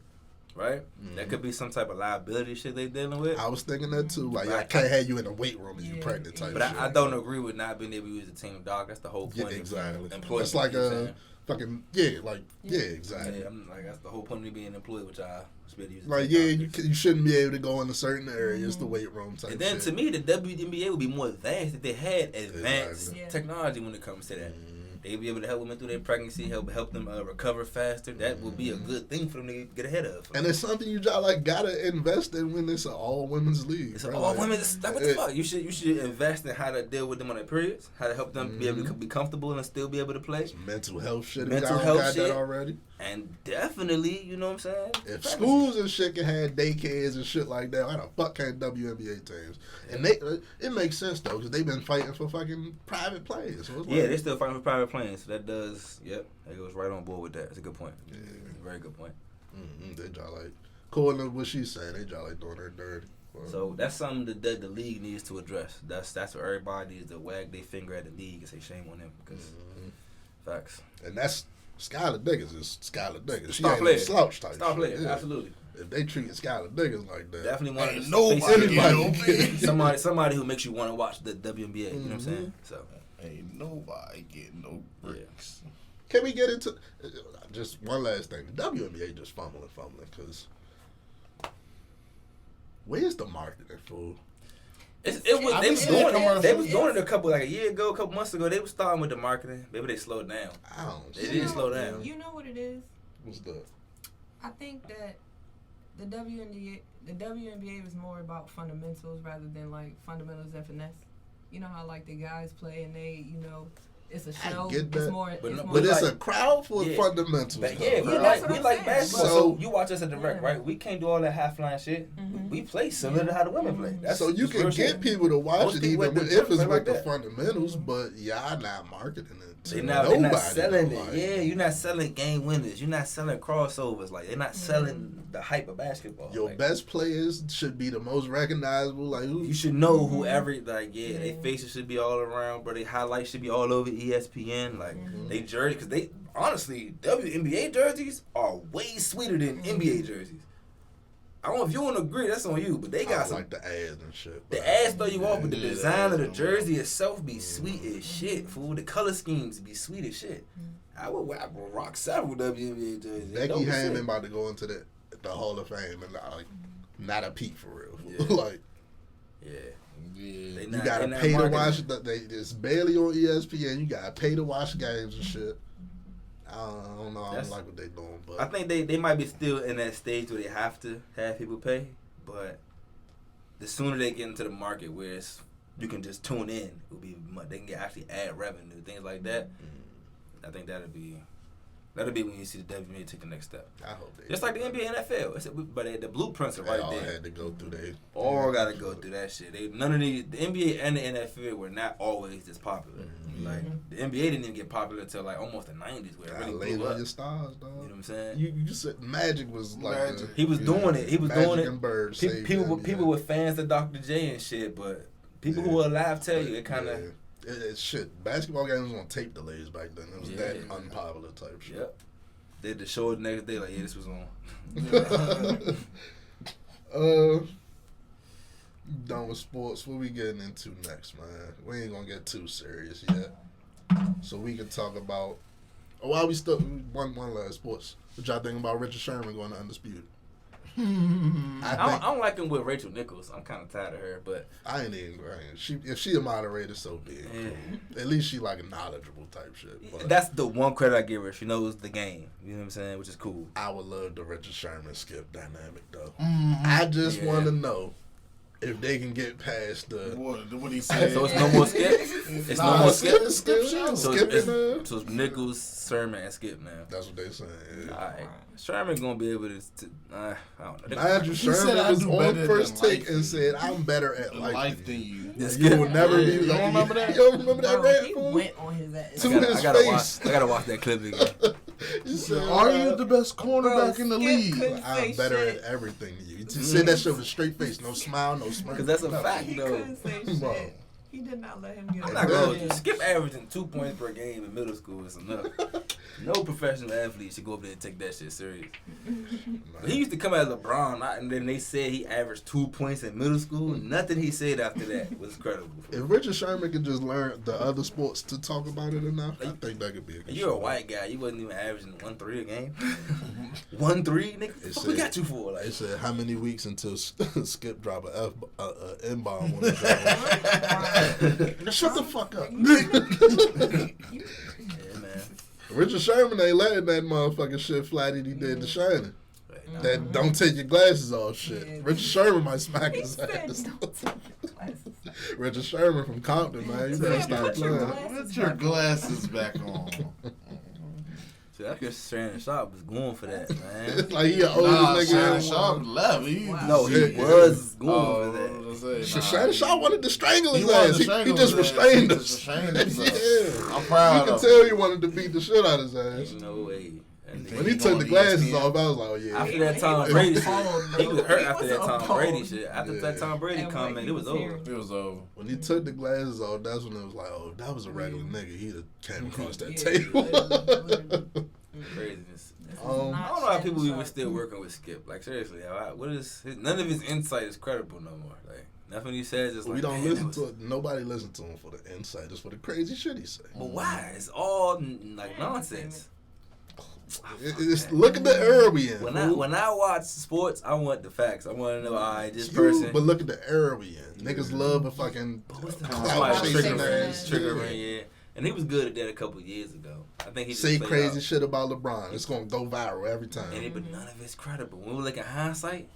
Right? That could be some type of liability shit they dealing with. I was thinking that too. Like, But I can't have you in the weight room if you Yeah, pregnant type But shit. I don't agree with not being able to use the team dog. That's the whole Yeah, point. exactly. Of employment. It's like you know what a I'm saying? fucking exactly. Yeah, I'm like that's the whole point of me being employed, which I should be able to use. the Like, team yeah, doctors. you shouldn't be able to go into certain areas, the weight room type And then shit. to me, the WNBA would be more advanced if they had advanced Exactly. Yeah. technology when it comes to that. They'd be able to help women through their pregnancy, help them recover faster. That would be a good thing for them to get ahead of. And it's something you just like gotta invest in when it's an all women's league. It's bro. all Like, women. Like, what the fuck? You should invest in how to deal with them on their periods, how to help them be able to be comfortable and still be able to play. Mental health shit. Mental Mental health got shit. that already. And definitely, you know what I'm saying? If schools and shit can have daycares and shit like that, why the fuck can't WNBA teams? And it makes sense though, because they've been fighting for fucking private plays. So yeah, they're still fighting for private planes. So that does, that goes right on board with that. It's a good point. Yeah. Very good point. Mm-hmm. They just like, according to what she's saying, they just like doing her dirty. Well, so that's something that the league needs to address. That's what everybody needs to wag their finger at the league and say shame on them because facts. And that's Skylar Diggins is Skylar Diggins. She Star ain't player. no slouch type. Star player, yeah. Absolutely. If they treat Skylar Diggins like that, Definitely one of the nobody somebody who makes you want to watch the WNBA. You know what I'm saying? So ain't nobody getting no bricks. Yeah. Can we get into just one last thing? The WNBA just fumbling because where's the marketing, fool? They was doing it a couple months ago. They was starting with the marketing. Maybe they slowed down. They didn't slow down. You know what it is? What's that? I think that the WNBA was more about fundamentals rather than like fundamentals and finesse. You know how like the guys play and they, it's a show. I get that. It's more, but it's a crowd for fundamentals. But we like basketball. So you watch us at the rec, Yeah. right? We can't do all that half line shit. Mm-hmm. We play similar to how the women play. That's so you can get shit. people to watch Most it people even at the if it's play with like the that. fundamentals, but y'all not marketing it. They're not selling it. Yeah, you're not selling game winners. You're not selling crossovers. Like they're not selling the hype of basketball. Your best players should be the most recognizable. Like you should know whoever. Their faces should be all around, bro. Their highlights should be all over ESPN. Like they jersey, because they honestly WNBA jerseys are way sweeter than NBA jerseys. I don't know if you want to agree. That's on you, but they got some like the ads and shit. The ads throw you off, but the design of the jersey itself be sweet as shit. Fool, the color schemes be sweet as shit. I would rock several WNBA jerseys. Becky Hammond about to go into the Hall of Fame and not a peak for real. You gotta pay to watch it. It's barely on ESPN. You gotta pay to watch games and shit. I don't know. I don't like what they're doing, but I think they might be still in that stage where they have to have people pay. But the sooner they get into the market where you can just tune in, they can actually add revenue, things like that. I think that'll be when you see the WNBA take the next step. I hope they just like the NBA and NFL. But the blueprints are right all there. had to go through they all got to go through that shit. None of the NBA and the NFL were not always this popular. Like the NBA didn't even get popular until like almost the 90s, where it really blew up. Your stars, dog. You know what I'm saying? You said Magic was like he was doing it. He was Magic doing it. And Bird people were fans of Dr. J and shit, but people who were alive tell you it kind of. It's shit. Basketball games was on tape delays back then. It was that unpopular type shit. Yep. They had to show it the next day, like, this was on. Done with sports. What we getting into next, man? We ain't gonna get too serious yet. So we can talk about. While we still one last sports. What y'all think about Richard Sherman going to Undisputed? I don't like him with Rachel Nichols. I'm kind of tired of her, but if she a moderator, so be it. Cool. At least she like a knowledgeable type shit. But that's the one credit I give her. She knows the game. You know what I'm saying? Which is cool. I would love the Richard Sherman Skip dynamic though. I just want to know if they can get past the what he said. So it's no more Skip. It's no more Skip. So it's Nichols, Sherman, and Skip now. That's what they saying. Yeah. All right. Sherman gonna be able to. I don't know. Andrew Sherman was on First Take and said, "I'm better at life than you." You will never be. You don't remember that? You don't remember that rap? He went on his ass. To his face. I gotta watch that clip again. You said, "Are you the best cornerback in the league?" I'm better at everything than you. You said that shit with a straight face, no smile, no smirk. Because that's a fact, He though. couldn't say shit. He did not let him get. I'm not going to Skip averaging 2 points per game in middle school is enough. No professional athlete should go up there and take that shit serious. He used to come at LeBron, and then they said he averaged 2 points in middle school. Nothing he said after that was credible. If Richard Sherman could just learn the other sports to talk about it enough, I think that could be a good You're a white guy. You wasn't even averaging 1-3 a game. 1-3, nigga? What we got you for? Like, they said how many weeks until Skip drop a N-bomb on the show. Shut the fuck up. yeah, man. Richard Sherman ain't letting that motherfucking shit fly that he did to Shining. That don't take your glasses off shit. Yeah. Richard Sherman might smack his ass. Don't take your glasses. Richard Sherman from Compton, man. You better stop playing. Put your glasses back on. So I guess Shannon Sharp was going for that, man. It's like he an oldest nigga. Shannon Sharp left. No, he was going for that. Shannon Sharp wanted to strangle his ass. He just restrained us. Yeah. I'm proud. You can tell he wanted to beat the shit out of his ass. No way. When he took the glasses off, I was like, oh yeah. After that Tom Brady shit, he was hurt after that Tom Brady shit. After that Tom Brady comment, it was over. It was over. When he took the glasses off, that's when it was like, oh, that was a regular nigga. He'd have came across that table. Craziness. I don't know how people even still working with Skip. Like seriously, none of his insight is credible no more. Like nothing he says is like. We don't listen to it. Nobody listens to him for the insight. It's for the crazy shit he say. But why? It's all like nonsense. Look at the era we in. When I watch sports, I want the facts. I want to know, all right, this person. But look at the era we in. Niggas love a fucking triggering, yeah. And he was good at that a couple years ago. I think he just say crazy shit about LeBron. It's gonna go viral every time. But none of it's credible. When we look at hindsight,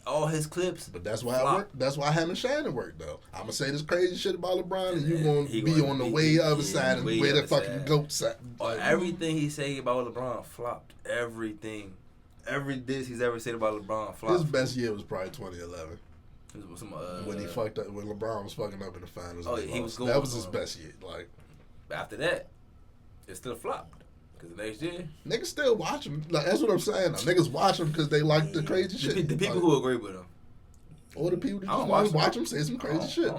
all his clips. But that's why it worked. That's why him and Shannon worked though. I'm gonna say this crazy shit about LeBron, and you gonna be on the way other side and where the fucking goat side. Everything he say about LeBron flopped. Everything, every diss he's ever said about LeBron flopped. His best year was probably 2011. When he fucked up, when LeBron was fucking up in the finals. Oh, he was going. That was his best year. Like after that, it still flopped. Because the next year, niggas still watch him. Like that's what I'm saying. Now. Niggas watch him because they like the crazy shit. The people who agree with him, or the people that just watch him say some crazy shit.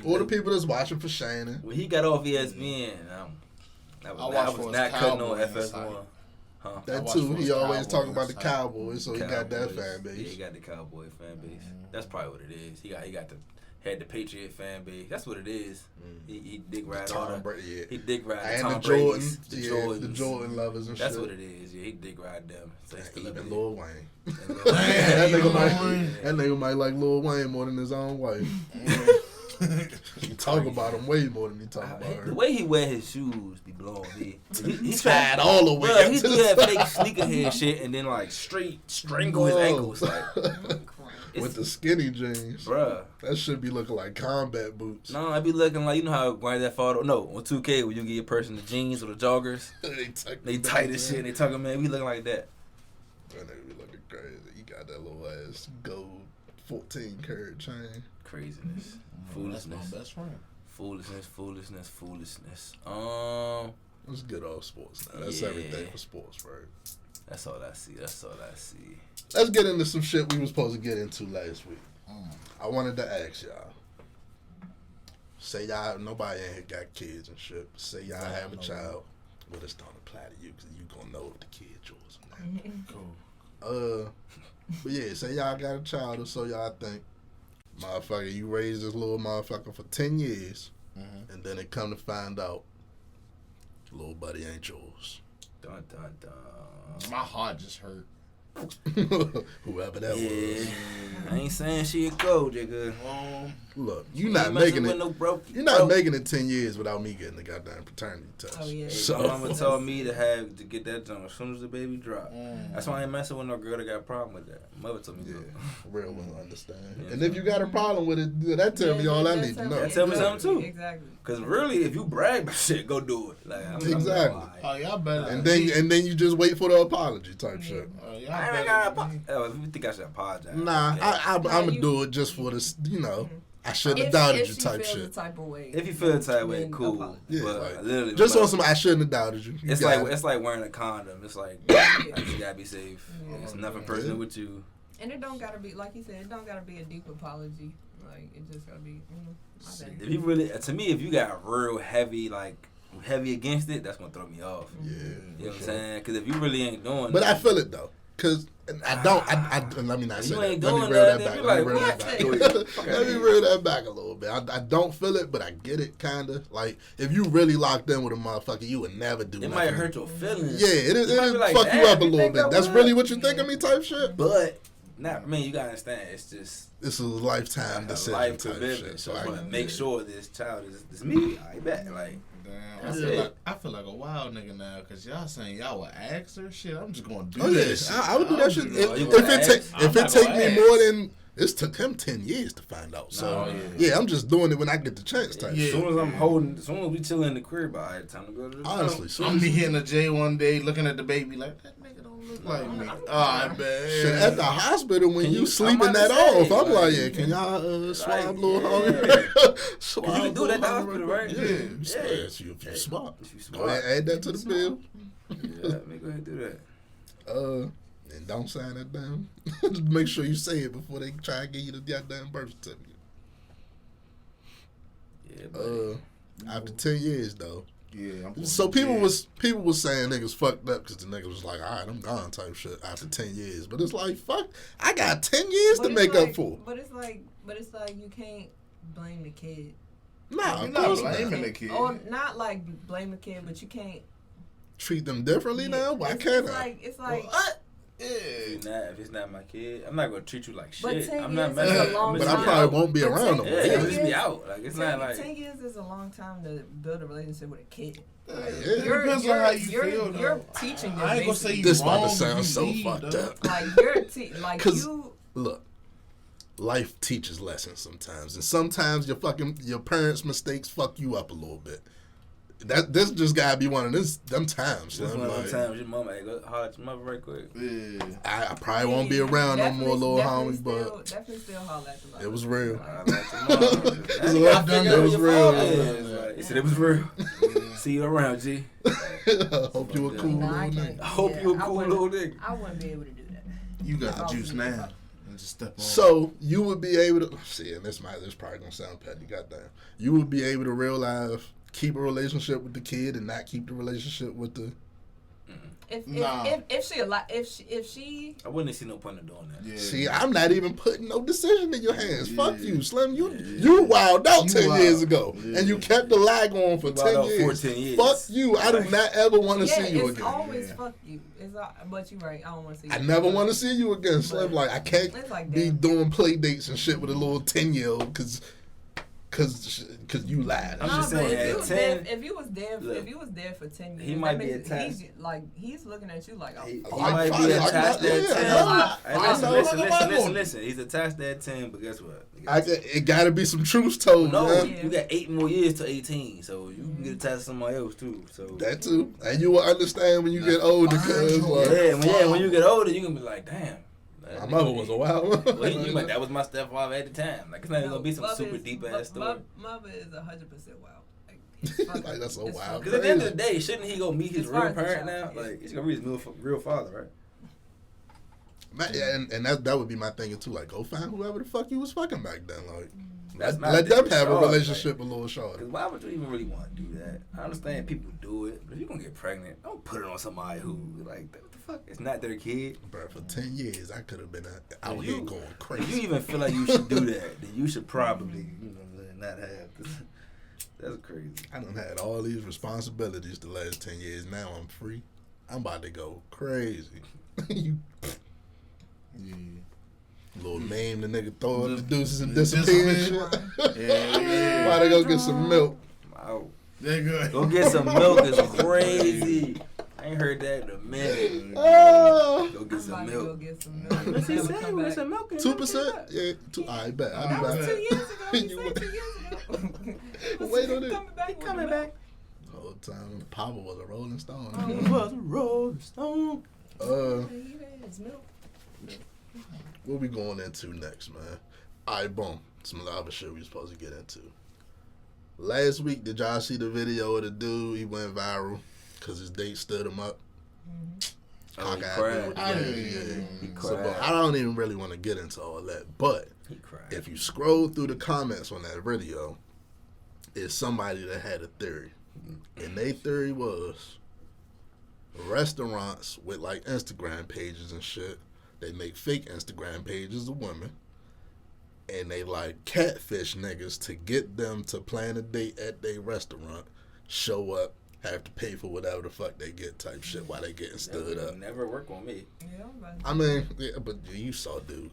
Or the people that's watching for Shannon. When he got off ESPN, I was not cutting on FS1. Huh? That too. He always talk about the Cowboys, so he got that fan base. Yeah, he got the Cowboy fan base. That's probably what it is. He had the Patriot fan base. That's what it is. He dig ride all the He dig ride and Tom the Jordan, Jordans, the Jordan lovers and that's shit. That's what it is. Yeah, he dig ride them. So even Lil Wayne. That nigga might like Lil Wayne more than his own wife. He talk about him way more than he talk about her. The way he wear his shoes be blowing me. He's tied all the way up he to do the that side. fake sneakerhead shit and then like straight strangle his ankles. Like, with the skinny jeans. Bruh. That should be looking like combat boots. No, it be looking like, you know how Grand Theft Auto, no, on 2K when you give a person the jeans or the joggers. they tight as shit and they talking, man, we looking like that. That nigga be looking crazy. He got that little ass gold 14 karat chain. Craziness. Foolishness. That's my best friend. Foolishness. Let's get off sports now. That's everything for sports, right? That's all I see. Let's get into some shit we were supposed to get into last week. I wanted to ask y'all. Say y'all, nobody in here got kids and shit. Say y'all have a child. Well, this don't apply to you because you gonna know if the kid's yours or not. Cool. But yeah, say y'all got a child or so y'all think. Motherfucker, you raised this little motherfucker for 10 years, and then it come to find out, little buddy ain't yours. Dun, dun, dun. My heart just hurt. Whoever that was. I ain't saying she a gold digger. Look, you're not making it 10 years without me getting the goddamn paternity test. Oh, yeah. So my mama told me to get that done as soon as the baby drop. That's why I ain't messing with no girl that got a problem with that. Mother told me real will understand. Yeah. And if you got a problem with it, that tell me all I need to know. That tell me something too. Exactly. Because really, if you brag about shit, go do it. Like, exactly. Oh, y'all better. And then you just wait for the apology type shit. I ain't got if you think I should apologize. Nah, I'm gonna do it just for this, I shouldn't have doubted you type shit. If you feel the type of way, cool. Yeah, but literally, just on some I shouldn't have doubted you. It's like wearing a condom. It's like you gotta be safe. It's nothing personal with you. And it don't gotta be, like you said, it don't gotta be a deep apology. Like, it just gotta be, If you really, to me, if you got real heavy against it, that's gonna throw me off. Yeah. You know what I'm saying? Because if you really ain't doing but I feel it though. Cause I don't. Let me not say that. Let me reel that back. Let me reel that back a little bit. I don't feel it, but I get it, kinda. Like if you really locked in with a motherfucker, you would never do. It might hurt your feelings. Yeah, it like, fuck you up a little bit. That's really what you think of me, type shit. But not me. You gotta understand. It's just this is a lifetime decision life type commitment. shit. So I want to make sure this child is me. I bet like. Damn, I feel like a wild nigga now because y'all saying y'all would ask her shit. I'm just gonna do that. Shit. I would do that shit. If it take me more than It took him 10 years to find out. So, yeah, I'm just doing it when I get the chance type. As soon as we chill in the crib, all right, time to go to the honestly, so I'm be hitting a J one day looking at the baby like, that nigga don't look like me. Alright, man. Shit, at the hospital when you sleeping that off, I'm like, yeah, can y'all swab little homie? You can do that at the hospital, right? Yeah. If you smart. Go ahead, add that to the bill. Yeah, let me go ahead and do that. And don't sign that down. Just make sure you say it before they try to give you the goddamn birth certificate. Yeah, after 10 years though. Yeah. So people was saying niggas fucked up because the niggas was like, all right, I'm gone type shit after 10 years. But it's like, fuck, I got 10 years to make up for. But it's like you can't blame the kid. Nah, you're not blaming the kid. Or not like blame the kid, but you can't treat them differently now. Why can't I? It's like. What? If it's not my kid, I'm not gonna treat you like but shit. 10 I'm years not is a long but time. I probably won't be around no more. Yeah, just be out. Like it's not like 10 years is a long time to build a relationship with a kid. It depends on how you feel. You're teaching them. I ain't gonna say you this wrong. about to sound so fucked up. Like you're look, life teaches lessons sometimes, and sometimes your parents' mistakes fuck you up a little bit. This just gotta be one of them times. This one of them times your mama, hey, go holler at your mother right quick. Yeah. I probably won't be around no more, little homie, but definitely still holler at the mother. it was real. It was real. He said it was real. See you around, G. Hope you a cool little nigga. I hope you a cool little nigga. I wouldn't be able to do that. You got the juice now. And just step on. So you would be able to see, and this probably gonna sound petty. Goddamn, you would be able to real life keep a relationship with the kid and not keep the relationship with the. If she I wouldn't see no point in doing that. Yeah. See, I'm not even putting no decision in your hands. Fuck you, Slim. You wild out 10 years ago, and you kept the lie going for 10 years. 14 years. Fuck you. I do not ever want to see you again. It's always fuck you. But you're right. I don't want to see you. I never want to see you again, Slim. Like I can't be doing play dates and shit with a little 10-year-old because you lied. I'm just saying, if you was there for 10 years, he might be attached. He's looking at you like, oh, he might be attached to that 10. Listen. He's attached to that 10, but guess what? It got to be some truth told. No, you got 8 more years to 18, so you can get attached to somebody else too. So that too, and you will understand when you get older. When you get older, you can be like, damn. My mother was a wild one. Well, that was my stepfather at the time. Like, it's not even going to be some super deep ass story. Mother is 100% wild. Like, that's so wild. Because at the end of the day, shouldn't he go meet his real parent now? Like, he's going to meet his real father, right? And that would be my thinking too. Like, go find whoever the fuck you was fucking back then. Like, let them have a relationship with little shorty. Because why would you even really want to do that? I understand people do it, but if you're going to get pregnant, don't put it on somebody who, like, what the fuck? It's not their kid. Bro, for 10 years, I could have been out here going crazy. If you even feel like you should do that, then you should probably, not have. That's crazy. I done had all these responsibilities the last 10 years. Now I'm free. I'm about to go crazy. Little name the nigga throw up the deuces and disappear and shit. Yeah. Why they go get some milk? Wow. They're good. Go get some milk is crazy. I ain't heard that in a minute. Go get some milk. Go get some milk. What's he saying? Get some milk. 2%? Yeah. I bet. That was 2 years ago. He said 2 years ago. Wait on it. He coming back. The whole time, Papa was a Rolling Stone. He was a Rolling Stone. Milk. What we going into next, man? Alright, boom. Some other shit we supposed to get into. Last week, did y'all see the video of the dude? He went viral because his date stood him up. Oh, he cried. He cried. So, I don't even really want to get into all that. But if you scroll through the comments on that video, it's somebody that had a theory. And their theory was restaurants with like Instagram pages and shit, they make fake Instagram pages of women, and they like catfish niggas to get them to plan a date at their restaurant, show up, have to pay for whatever the fuck they get type shit while they getting stood up. Never work on me. Yeah, I mean, yeah, but you saw dude.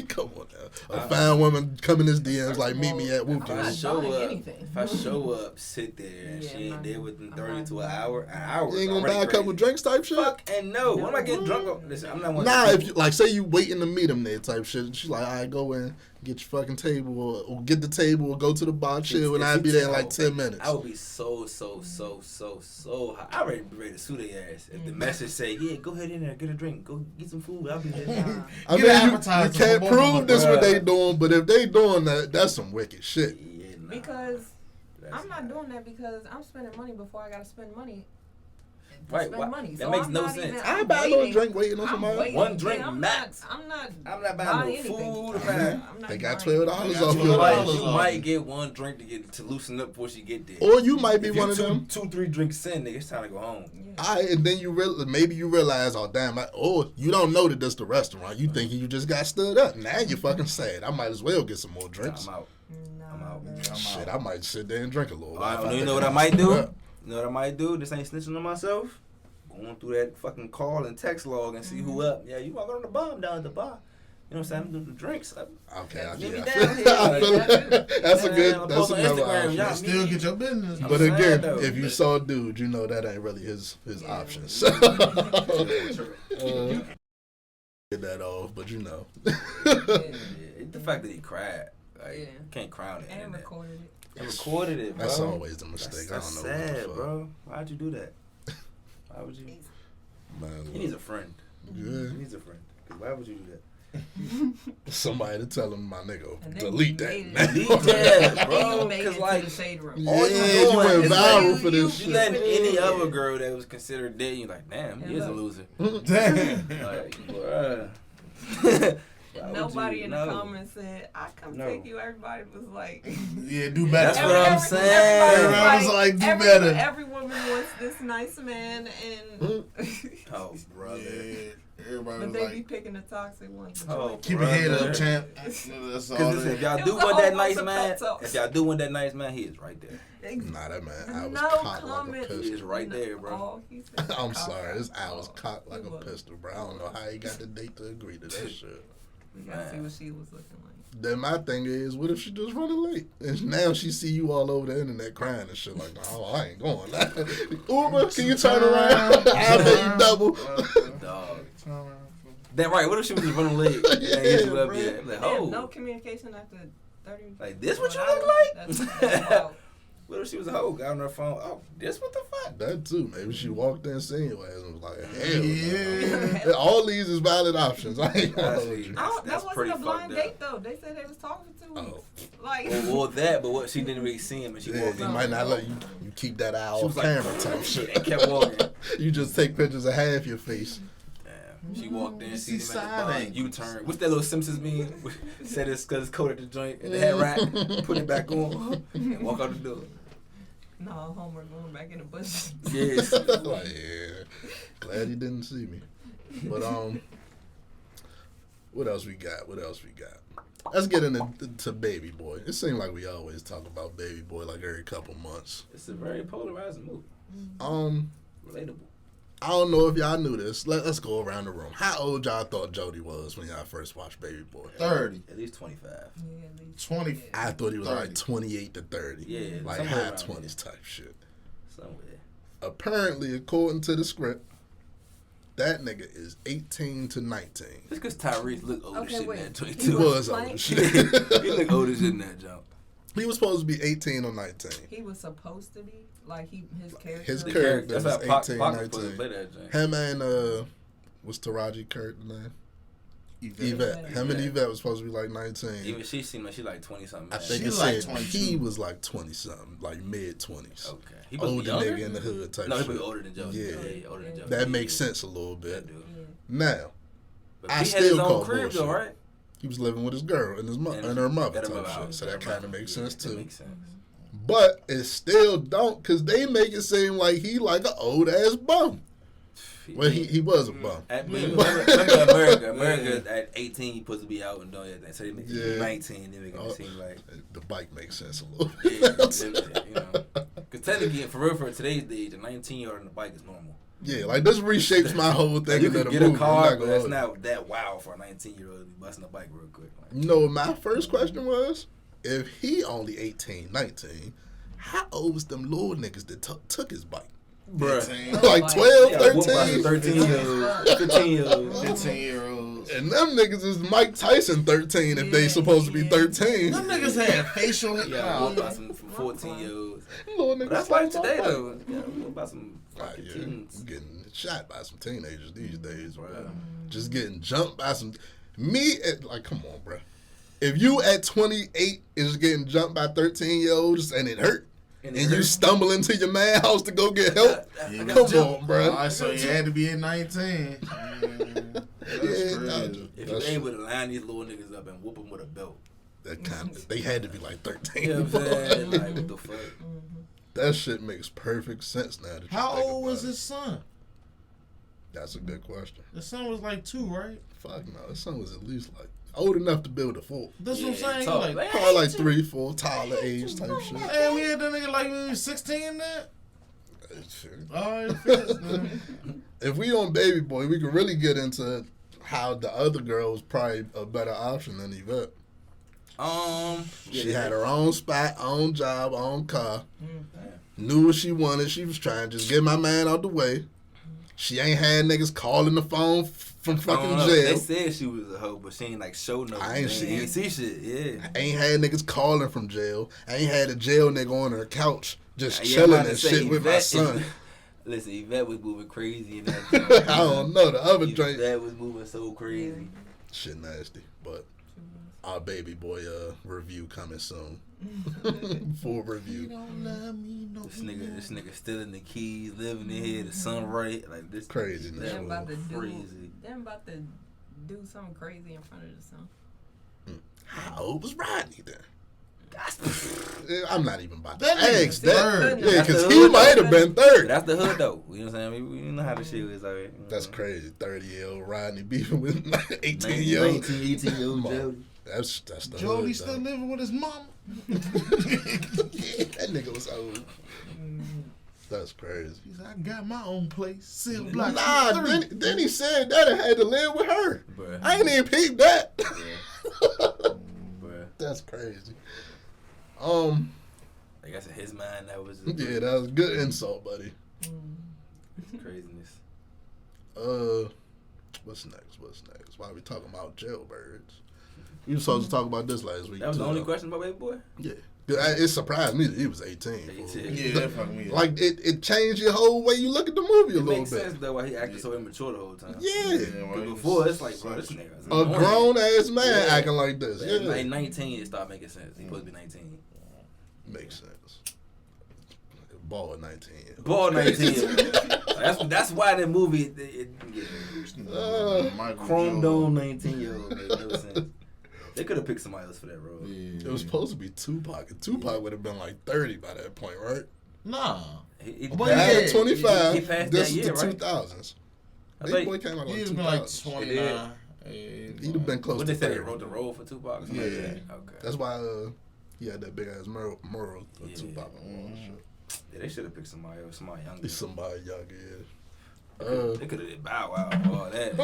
Come on now. A fine woman come in his DMs like, meet me at Whoop. If I show up, sit there, and she ain't there within 30 to an hour. You ain't gonna buy a couple drinks type shit? Fuck and no. When am I getting drunk? Listen, I'm not one. Nah, if you, like, say you waiting to meet him there type shit, and she's like, all right, go in, get your fucking table, or get the table, or go to the bar, chill, and I'll be there in like 10 minutes. I would be so hot. I already be ready to sue their ass. If the message say, yeah, go ahead in there, get a drink, go get some food, I'll be there. I mean, you can't prove this what they doing, but if they doing that, that's some wicked shit. Yeah, nah. Because I'm not doing that because I'm spending money before I gotta spend money. Right, Money. that makes no sense. I buy a little drink waiting on somebody. One drink max. I'm not buying no food. They got $12 off your You might get one drink to loosen up before she get there. Or you might be if one of them. 2-3 drinks in, nigga, it's time to go home. Yeah. And then maybe you realize, oh damn, you don't know that this the restaurant. You thinking you just got stood up. Now you're fucking sad. I might as well get some more drinks. I'm out. Shit, I might sit there and drink a little. You know what I might do? You know what I might do? This ain't snitching on myself. Going through that fucking call and text log and see who up. Yeah, you walking on the bomb down at the bar. You know what I'm saying? I'm doing the drinks. Okay, Get me I down here. That's a good. That's another option. Y'all still get your business. But again, if you saw a dude, you know that ain't really his option. So get that off, but you know. The fact that he cried, like, can't crown it. And recorded it. And recorded it, bro. That's always the mistake. That's I don't know. sad, what the fuck. bro. Why'd you do that? Why would you? Man, He needs a friend. Yeah. He needs a friend. Why would you do that? Somebody to tell him, my nigga, delete that. Delete that, bro. Because like, the shade room. Yeah, you went viral for this shit. You letting any other girl that was considered dead, you're like, damn, he is a loser. Damn. Like, bruh. Nobody in the comments said, I come take you. Everybody was like, yeah, do better. That's what I'm saying. Everybody was like, do better. Every woman wants this nice man, and oh, brother. Yeah, everybody but was they like, be picking the toxic ones. Oh, keep your head up, champ. That's all. Because if y'all do want that nice man, he is right there. Nah, that man, I was No cocked comment. like a He pistol. is right there, bro. I'm sorry, this eye was cocked like a pistol, bro. I don't know how he got the date to agree to that shit. You gotta see what she was looking like. Then my thing is, what if she just running late? And now she see you all over the internet crying and shit like, oh, I ain't going. Uber, can you turn around? I'll pay you double. Dog. That right, what if she was just running late? Like, oh. No communication after 30. Like, this what you look like? That's wild. What if she was a hoe? Got on her phone. Oh, this what the fuck? That too. Maybe she walked in seeing you and was like, hell no. All these is valid options. I ain't gonna hold you. That wasn't a blind date though. They said they was talking for 2 weeks. Like, well, that, but what she didn't really see him and she walked in. He might not let you keep that eye off camera type shit. And kept walking. You just take pictures of half your face. She walked in, see him at the bar, U-turn. What's that little Simpsons meme? Said it's because it's cold at the joint, and the head rack, put it back on, and walk out the door. No, Homer going back in the bush. Yes. Like, yeah. Glad he didn't see me. But, what else we got? Let's get into Baby Boy. It seems like we always talk about Baby Boy like every couple months. It's a very polarizing movie. Relatable. I don't know if y'all knew this. Let's go around the room. How old y'all thought Jody was when y'all first watched Baby Boy? 30. At least 25. Yeah, at least 20. I thought he was 30. like 28 to 30. Yeah, like high 20s type shit. Somewhere. Apparently, according to the script, that nigga is 18 to 19. Just because Tyrese looked old as shit in that joint, He too. was old as shit. He looked old as shit in that jump. He was supposed to be 18 or 19. He was supposed to be. Like, his character. His character That's was how 18, Pac 19. play that joint. Him and, what's Taraji Kirk name? Yvette. Him and Yvette was supposed to be like 19. Even she seemed like she like 20-something. I think it like said 22. he was like 20-something, like mid-20s. Okay. He was Older younger? nigga in the hood type No, he shit. was older than Jody. Yeah. Older than Jody. That makes sense a little bit. That dude. Now, But I he still had his call own crib bullshit. though, right? He was living with his girl and his and her mother type shit. So that kind of makes sense That too. makes sense. But it still don't, because they make it seem like he like an old ass bum. Well, he was a bum. Remember America at 18 he supposed to be out and doing everything. So they make him 19 and they make it seem like the bike makes sense a little yeah, bit. you know. Because technically, for real, for today's age, a 19-year-old on the bike is normal. Yeah, like this reshapes my whole thing. You of can the get movie. a car, but that's lie. not that wild for a 19-year-old to be busting a bike real quick. Like, You know what my first question was? If he only 18, 19, how old was them little niggas that took his bike? bruh. Like 12, Yeah, 13? 13-year-olds, 15-years. 15-year-olds. And them niggas is Mike Tyson 13 if they supposed to be 13. Them niggas had facial hair. Yeah, what about some 14-year-olds? Little niggas That's like still today, talk though. Yeah, what about some about- fucking yeah, teens? I'm getting shot by some teenagers these days, bro. Bruh. Just getting jumped by some. Like, come on, bro. If you at 28 is getting jumped by 13-year-olds and it hurt, and you stumble into your man house to go get help, come on, bro. All right, so you had to be at 19. That's crazy. If you able to line these little niggas up and whoop them with a belt. That kind of, they had to be like 13. You know what I'm saying? Like, what the fuck? That shit makes perfect sense now. That you How think old about was it. his son? That's a good question. The son was like 2, right? Fuck no, his son was at least like old enough to build a fort. That's what I'm Yeah, saying. talk. Like, Probably like 3, 4, Tyler age type shit. man, we had that nigga like when he was 16 then? All right, If we on Baby Boy, we could really get into how the other girl was probably a better option than Yvette. She had her own spot, own job, own car. Knew what she wanted. She was trying to just get my man out the way. She ain't had niggas calling the phone from fucking jail. They said she was a hoe, but she ain't like show no. I ain't see shit. Yeah. Ain't had niggas calling from jail. I ain't had a jail nigga on her couch just Yeah, chilling I'm about and to say, shit with my Yvette son. Listen, Yvette was moving crazy in that. I don't know. The other drink. Yvette was moving so crazy. Shit nasty. But our Baby Boy review coming soon. Full review. This nigga stealing the keys, living in here, the sun right, like this. Crazy, That Them about to was do. crazy. Them about to do something crazy in front of the sun. How old was Rodney then? I'm not even about to That nigga ask that. third. Yeah, That's because the he hood, might though. have been third. That's the hood though. You know what I'm saying? We know how the shit is already. That's crazy. 30-year-old Rodney beefing with 18-year-old. 19, 18-year-old Jody. That's the Jody hood, still though. living with his mama. That nigga was old. That's crazy. He said, I got my own place. Cell block. Nah, 3. then he said that I had to live with her. Bruh. I ain't even peeped that. Bruh. That's crazy. I guess in his mind that was Yeah, that was a good insult, buddy. craziness. What's next? Why are we talking about jailbirds? We were supposed to talk about this last week. That was too, the only though. question about Baby Boy? Yeah. It surprised me that he was 18. 18. Yeah, that fucked me up. Like, it changed your whole way you look at the movie a It little makes bit. sense though why he acted so immature the whole time. Yeah. But before it's like, bro, this nigga is A annoying. grown-ass man Yeah. acting like this. Like, Yeah. like 19, it started making sense. He supposed to be 19. Makes sense. Ball at 19. Ball 19. That's why that movie, Chrome Dome 19-year-old made no sense. They could have picked somebody else for that role. It was supposed to be Tupac. And Tupac would have been like 30 by that point, right? Nah. He But I had yeah, 25. he passed This that is year, the right? 2000s. I Big think Boy came out He'd like been like 2000s. 29. He'd have been close What to they say, they 30. wrote the role for Tupac or something Yeah. like that? Okay. That's why he had that big ass mural for Yeah. Tupac. Yeah, they should have picked somebody else, somebody younger. He's somebody younger, yeah. They could have did Bow Wow and all that.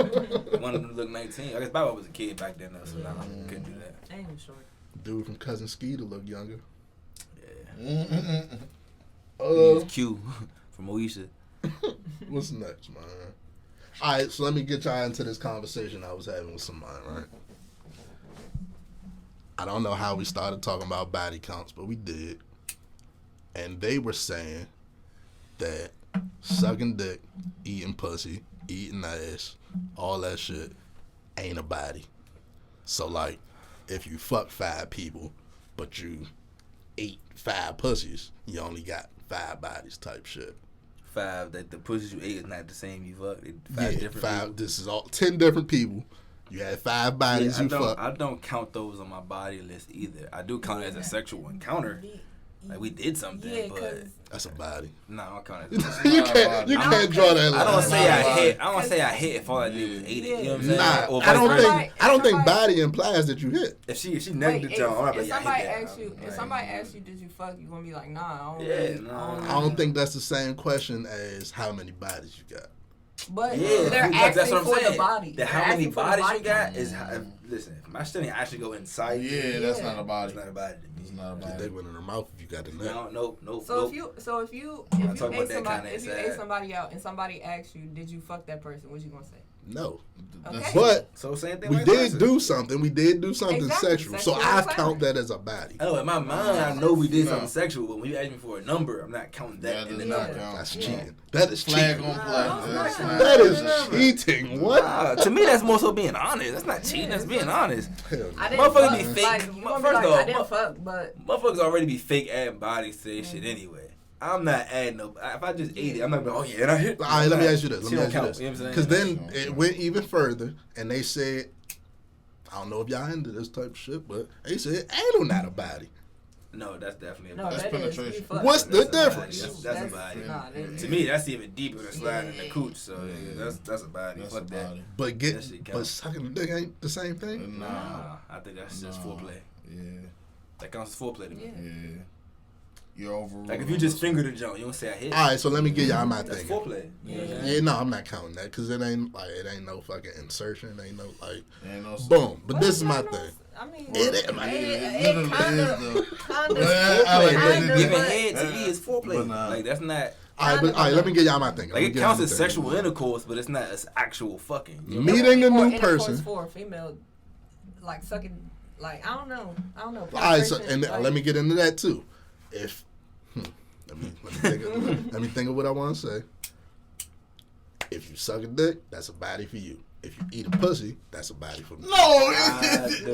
One of them look 19. I guess Bow Wow was a kid back then, though, so nah, couldn't do that. Ain't even short. Dude from Cousin Skeeter look younger. Yeah. He's Q from Moesha. What's next, man? All right, so let me get y'all into this conversation I was having with somebody, right? I don't know how we started talking about body counts, but we did. And they were saying that sucking dick, eating pussy, eating ass, all that shit ain't a body. So, like, if you fuck 5 people, but you ate 5 pussies, you only got 5 bodies type shit. 5, that the pussies you ate is not the same you fucked. 5 different 5. people. This is all 10 different people. You had 5 bodies Yeah, you fucked. I don't count those on my body list either. I do count it as a sexual encounter. Like we did something, but that's a body. No, I can't. You can't draw that line. I don't say I hit. I don't say I hit if all I did was ate it. You know what I'm saying? Nah, or I don't think body implies that you hit. If she negged the joint, if somebody asks you, did you fuck? You gonna be like, nah. I don't think that's the same question as how many bodies you got. But they're asking for the body. How many bodies you got is listen. If my shit ain't actually go inside. Yeah, that's not a body. It's not a body. It's not a body. They went in her mouth if you got the neck. No. So if you ate somebody out and somebody asks you, did you fuck that person? What you gonna say? No. Okay. But so same thing. We did do something. We did do something sexual. So I count that as a body. Oh, in my mind, I know we did something sexual, but when you ask me for a number, I'm not counting that in the number. That's cheating. That is flag cheating. on flag. That is cheating. What? To me, that's more so being honest. That's not cheating. That's being honest. Motherfuckers be fake. First off, I didn't fuck, but motherfuckers already be fake adding bodies to their shit anyway. I'm not adding no. If I just ate it, I'm not going. Oh yeah, and I hit. All right, let me ask you this. Because Because then it went even further, and they said, I don't know if y'all into this type of shit, but they said anal not a body. No, that's definitely a body. That's penetration. What's the difference? That's a body. To me, that's even deeper than sliding the cooch. So that's a body. Fuck that. But sucking the dick ain't the same thing. Nah, I think that's just foreplay. Yeah, that counts as foreplay to me. Yeah. You're over. Like if you just finger the joint, you don't say I hit. All right, so let me give y'all my thing. That's foreplay. Yeah, no, I'm not counting that because it ain't no fucking insertion. Ain't no boom. But well, this is my thing. I mean, it kind of giving head to me is foreplay. Like that's not. All right, let me get y'all my thing. Like it counts as sexual intercourse, but it's not as actual fucking. Meeting a new person for a female, like sucking. Like I don't know. All right, so and let me get into that too. If let me think of what I want to say. If you suck a dick, that's a body for you. If you eat a pussy, that's a body for me. No,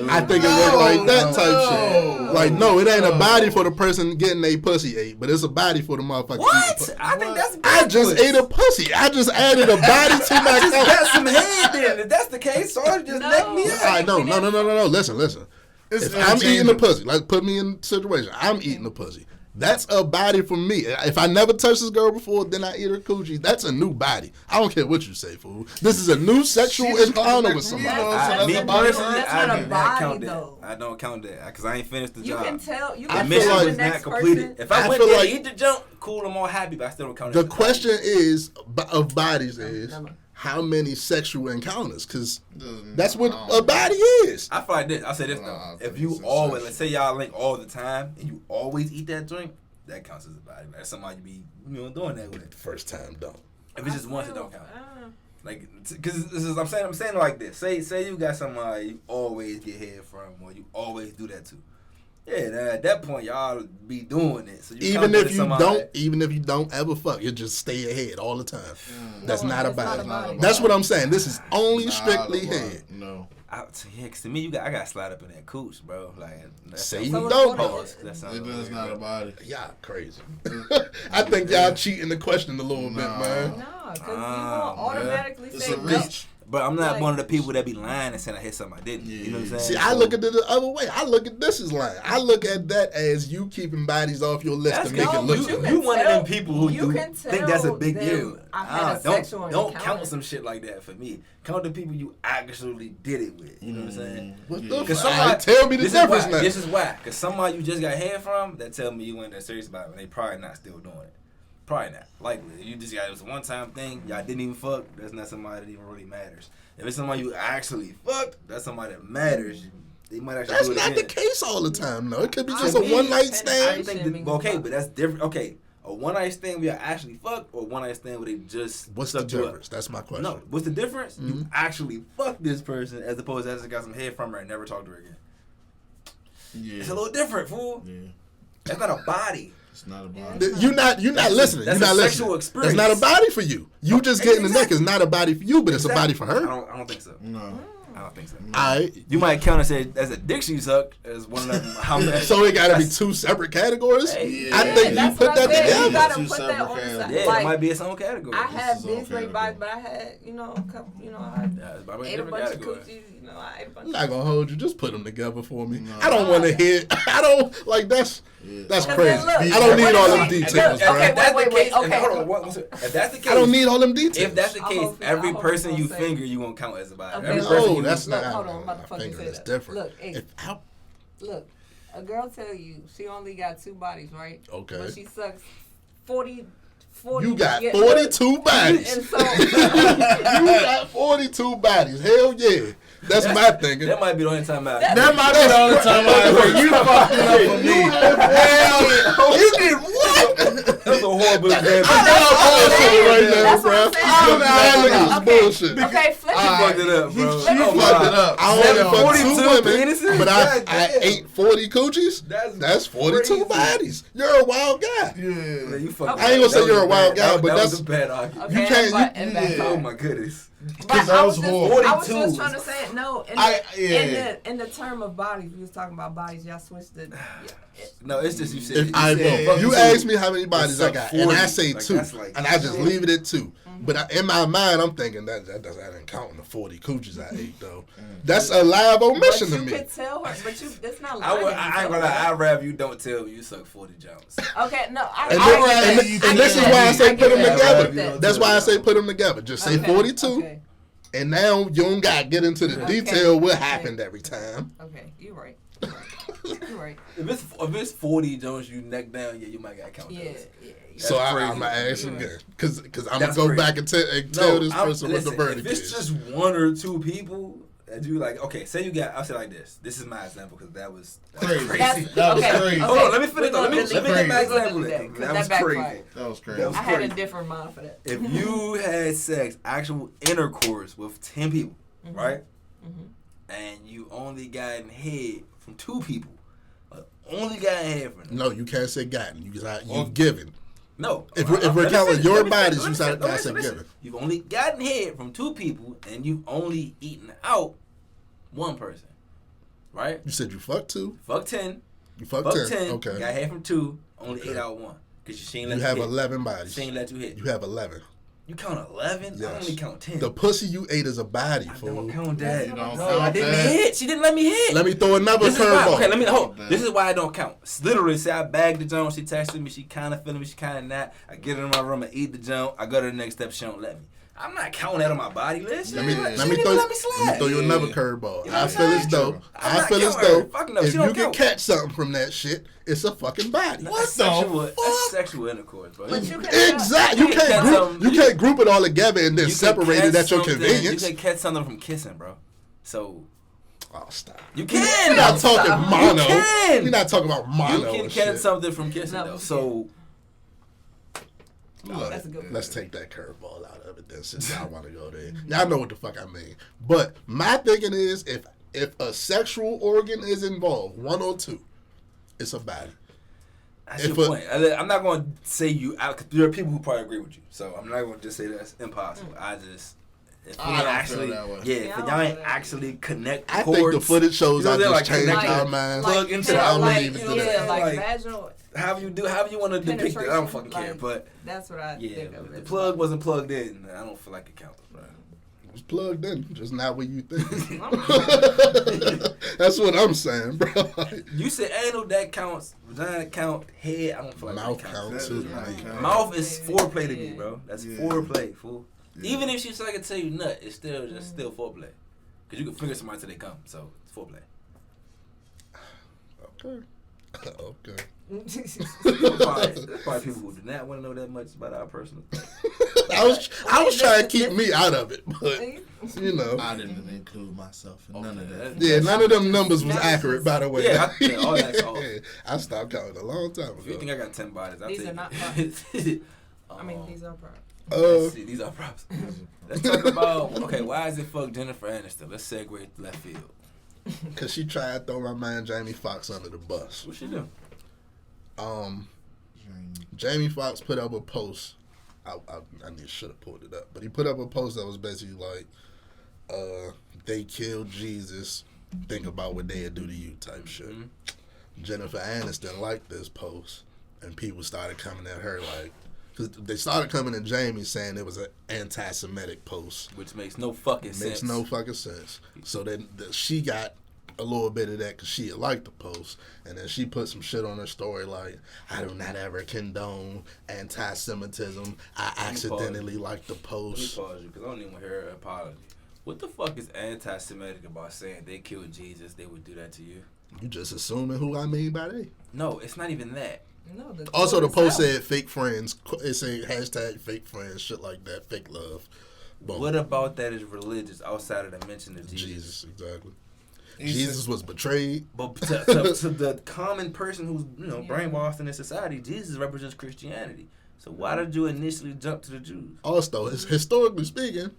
I think it works like that type shit. Like no, it ain't a body for the person getting a pussy ate, but it's a body for the motherfucker. What? I think that's. I just ate a pussy. I just added a body to my. I just got some head then. If that's the case, so just neck me up. All right, no. Listen. If I'm eating a pussy, like put me in a situation, I'm eating a pussy. That's a body for me. If I never touched this girl before, then I eat her coochie. That's a new body. I don't care what you say, fool. This is a new sexual encounter with somebody. Me personally, I do not count that. I don't count that because I ain't finished the job. You can tell. The mission was not completed. If I went there and eat the jump, cool, I'm all happy, but I still don't count it. The question is of bodies is how many sexual encounters? Because that's what a body is. I feel like this. I say this though. If you always, let's say y'all link all the time, and you always eat that drink, that counts as a body. That's somebody you be doing that with. First time don't. If it's just once, it don't count. Like, because this is I'm saying like this. Say you got somebody you always get head from, or you always do that to. Yeah, now at that point y'all be doing it. So you even if you don't ever fuck, you just stay ahead all the time. That's not a body. That's what I'm saying. This is only strictly head. No. Cause to me, I got slide up in that cooch, bro. Like, say you don't. That's not a body. Y'all crazy. I think y'all cheating the question a little bit, man. No, because you won't automatically say reach. But I'm not one of the people that be lying and saying I hit something I didn't. Yeah. You know what I'm saying? See, I look at it the other way. I look at this as lying. I look at that as you keeping bodies off your list to make it look good. You one of them people who think that's a big deal. Don't count some shit like that for me. Count the people you actually did it with. You know what I'm saying? What the fuck? Tell me the difference now. This is why. Because somebody you just got head from, that tell me you ain't that serious about it, and they probably not still doing it. Probably not. Likely. You just got it was a one-time thing. Y'all didn't even fuck. That's not somebody that even really matters. If it's somebody you actually fucked, that's somebody that matters. They might actually do it again. That's not the case all the time, though. It could be just a one-night stand. Okay, but that's different. Okay, a one-night stand where you actually fucked, or one-night stand where they just what's the difference? That's my question. No, what's the difference? Mm-hmm. You actually fucked this person as opposed to just got some head from her and never talked to her again. Yeah, it's a little different, fool. Yeah, that's not a body. It's not a body. You're not listening. That's you're not sexual listening. Experience. It's not a body for you. You just getting the neck is not a body for you, but it's a body for her. I don't think so. No. I don't think so. You might count and say as a dick she sucked as one of them. How many? So it got to be two separate categories. Hey, I think you put that together. You gotta put that on the side. Yeah, it might be its own category. I had big great bodies, but I had a couple. I ate a bunch of coochies. I ate a bunch. I'm not gonna hold you. Just put them together for me. No. I don't want to hear. I don't like that's. That's crazy. I don't need all them details, bro. Okay, wait. If that's the case, I don't need all them details. If that's the case, every person you finger, you gonna count as a body. Okay, Every no, person that's not. Hold on, I'm about to fucking Finger say is that. different. Look, a girl tell you she only got 2 bodies, right? Okay. But she sucks 40. You got 42 bodies. And so, you got 42 bodies. Hell yeah. That's my thinking. That might be the only time I. That might be the only time I heard you fucked it up for me. Hell yeah. You did what? That's a horrible example. Bullshit right now, That's bro. what I'm saying. That nigga's bullshit. Okay, flip You it. fucked it up, bro. She fucked it up. I only fucked 42 2 women, penises? but God I damn. ate 40 coochies. That's 42 crazy. bodies. You're a wild guy. Yeah, you fucked I ain't gonna say you're a wild guy, but that that's was a bad argument. You can't- Oh my goodness. But that was horrible. I was 42. just trying to say it. No, in the term of bodies, we was talking about bodies. Y'all switched the. No, it's just you said. If you ask me how many bodies I got, and 40, I say like, 2, that's like- and I just leave it at 2. But in my mind, I'm thinking that didn't count the 40 coochies I ate, though. That's a live omission to But me. you could tell her, but it's not I lying. ain't gonna lie. I'd rather you don't tell me you suck 40 jumps. Okay, no, And this is why I say put them together. That's why I say that. put them together. Just say 42, Okay. and now you don't got to get into the detail what happened every time. Okay, you're right. You're right. If it's 40 Jones, you neck down, yeah, you might gotta count Yeah, those. yeah. So I'm crazy. going to ask again. Because I'm going That's to go crazy. back and tell this person listen, what the verdict if it's is. just 1 or 2 people that you like, okay, say you got, I'll say like this. This is my example because that was Crazy. crazy. That was Okay. crazy. Hold on, let me finish. Let me We're gonna get my do that. example. We're gonna Then. do That that. was That crazy. backfired. That was crazy. That was I had a crazy. different mind for that. If you had sex, actual intercourse with 10 people, right? And you only gotten head from 2 people. Only got head from them. No, you can't say gotten. You've given. No. If we're counting your bodies, you said gotta say given. You've only gotten head from 2 people, and you've only eaten out 1 person, right? You said you fucked 2. Fuck 10. You fucked Fuck 10. 10. Okay. Got head from 2. Only Okay. ate out 1. Because she ain't You let have you hit. 11 bodies. She ain't let you hit. You have 11. You count 11? I Yes. only count 10. The pussy you ate is a body, I fool. don't count that. You don't No, count I didn't that. hit. She didn't let me hit. Let me throw another This is why, curveball. okay, let me hold. This is why I don't count. Literally, say I bagged the joint. She texted me. She kind of feeling me. She kind of not. I get her in my room and eat the joint. I go to the next step. She don't let me. I'm not counting that on my body list. Let me She throw didn't even let me slide. you another curveball. You know I what feel I'm as saying? though I'm not counting her. Fuck no, if she you don't can count. catch something from that shit, it's a fucking body. That's sexual intercourse, bro. But you can Exactly. You can't group it all together and then separate it at your convenience. You can catch something from kissing, bro. So Oh, stop. you can. We're not talking mono. You can. We're not talking about mono. You can and catch shit. something from kissing, No, though. you So All right, That's a good one. let's take that curveball out of it then, since y'all want to go there. Y'all know what the fuck I mean. But my thinking is, if a sexual organ is involved, 1 or 2, it's a body. that's If your a- point. I'm not going to say you out because there are people who probably agree with you. So I'm not going to just say that's impossible. I just. If I we don't actually, feel that way. yeah, Yeah, if I y'all don't ain't feel that. actually connect I cords, think the footage shows you know I what I'm just saying? changed Like, our minds. plug into the- the I'm like, leaving it to you know, that. like like, vaginal however you want to depict it, I don't fucking care. like, But that's what I yeah, think of the it. plug wasn't plugged in. I don't feel like it counts, bro. It was plugged in, just not what you think. That's what I'm saying, bro. Like, You said anal, that counts. Vagina count. Head, I don't feel like mouth that counts. count too. That man. does not count. Mouth is foreplay to me, bro. That's Yeah. foreplay, fool. Yeah. Even if she suck tell you nut, it's still still foreplay. Cause you can finger somebody till they come, so it's foreplay. Okay. Okay. There's probably people who do not want to know that much about our personal things. I was trying to keep me out of it, but you know. I didn't include myself in none of that. Yeah, none of them numbers was That was accurate, by the way. Yeah, all that's all. I stopped counting a long time If you ago. think I got 10 bodies, I'll These take are not it. I mean, these are props. Let's see, these are props. Let's talk about, okay, why is it fuck Jennifer Anniston? Let's segue to left field. Because she tried to throw my man Jaime Foxx under the bus. What she do? Jaime Foxx put up a post. I should have pulled it up, but he put up a post that was basically like, "They killed Jesus. Think about what they'd do to you," type shit. Mm-hmm. Jennifer Aniston liked this post, and people started coming at her like, because they started coming at Jamie saying it was an anti-Semitic post, Which makes no fucking sense. makes no fucking sense. So then she got a little bit of that because she liked the post, and then she put some shit on her story like, I do not ever condone anti-Semitism. I accidentally liked the post. Let me pause you because I don't even hear an apology. What the fuck is anti-Semitic about saying they killed Jesus, they would do that to you? You just assuming who I mean by they. No, it's not even that. No, also, the post said fake friends. It said hashtag fake friends, shit like that, fake love. Boom. What about that is religious outside of the mention of Jesus? Jesus, exactly. Jesus was betrayed. But to the common person who's brainwashed in this society, Jesus represents Christianity. So why did you initially jump to the Jews? Also, historically speaking,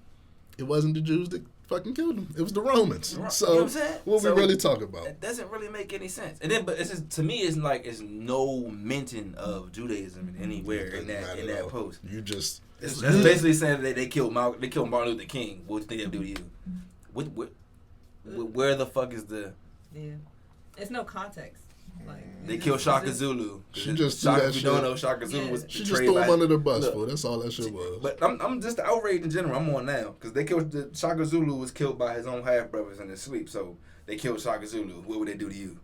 it wasn't the Jews that fucking killed him. It was the Romans. Right. So you know what I'm saying? what we really talking about? It doesn't really make any sense. And then, but it's just, to me, it's like it's no mention of Judaism anywhere in that post. You just it's basically saying that they killed Martin Luther King. What do they do to you? Where the fuck is the? Yeah, it's no context. Like they killed Shaka Zulu. She just If you don't know, Shaka Zulu was she just threw him under the bus for. That's all that shit was. But I'm just outraged in general. I'm on now because they killed Shaka Zulu was killed by his own half brothers in his sleep. So they killed Shaka Zulu. What would they do to you?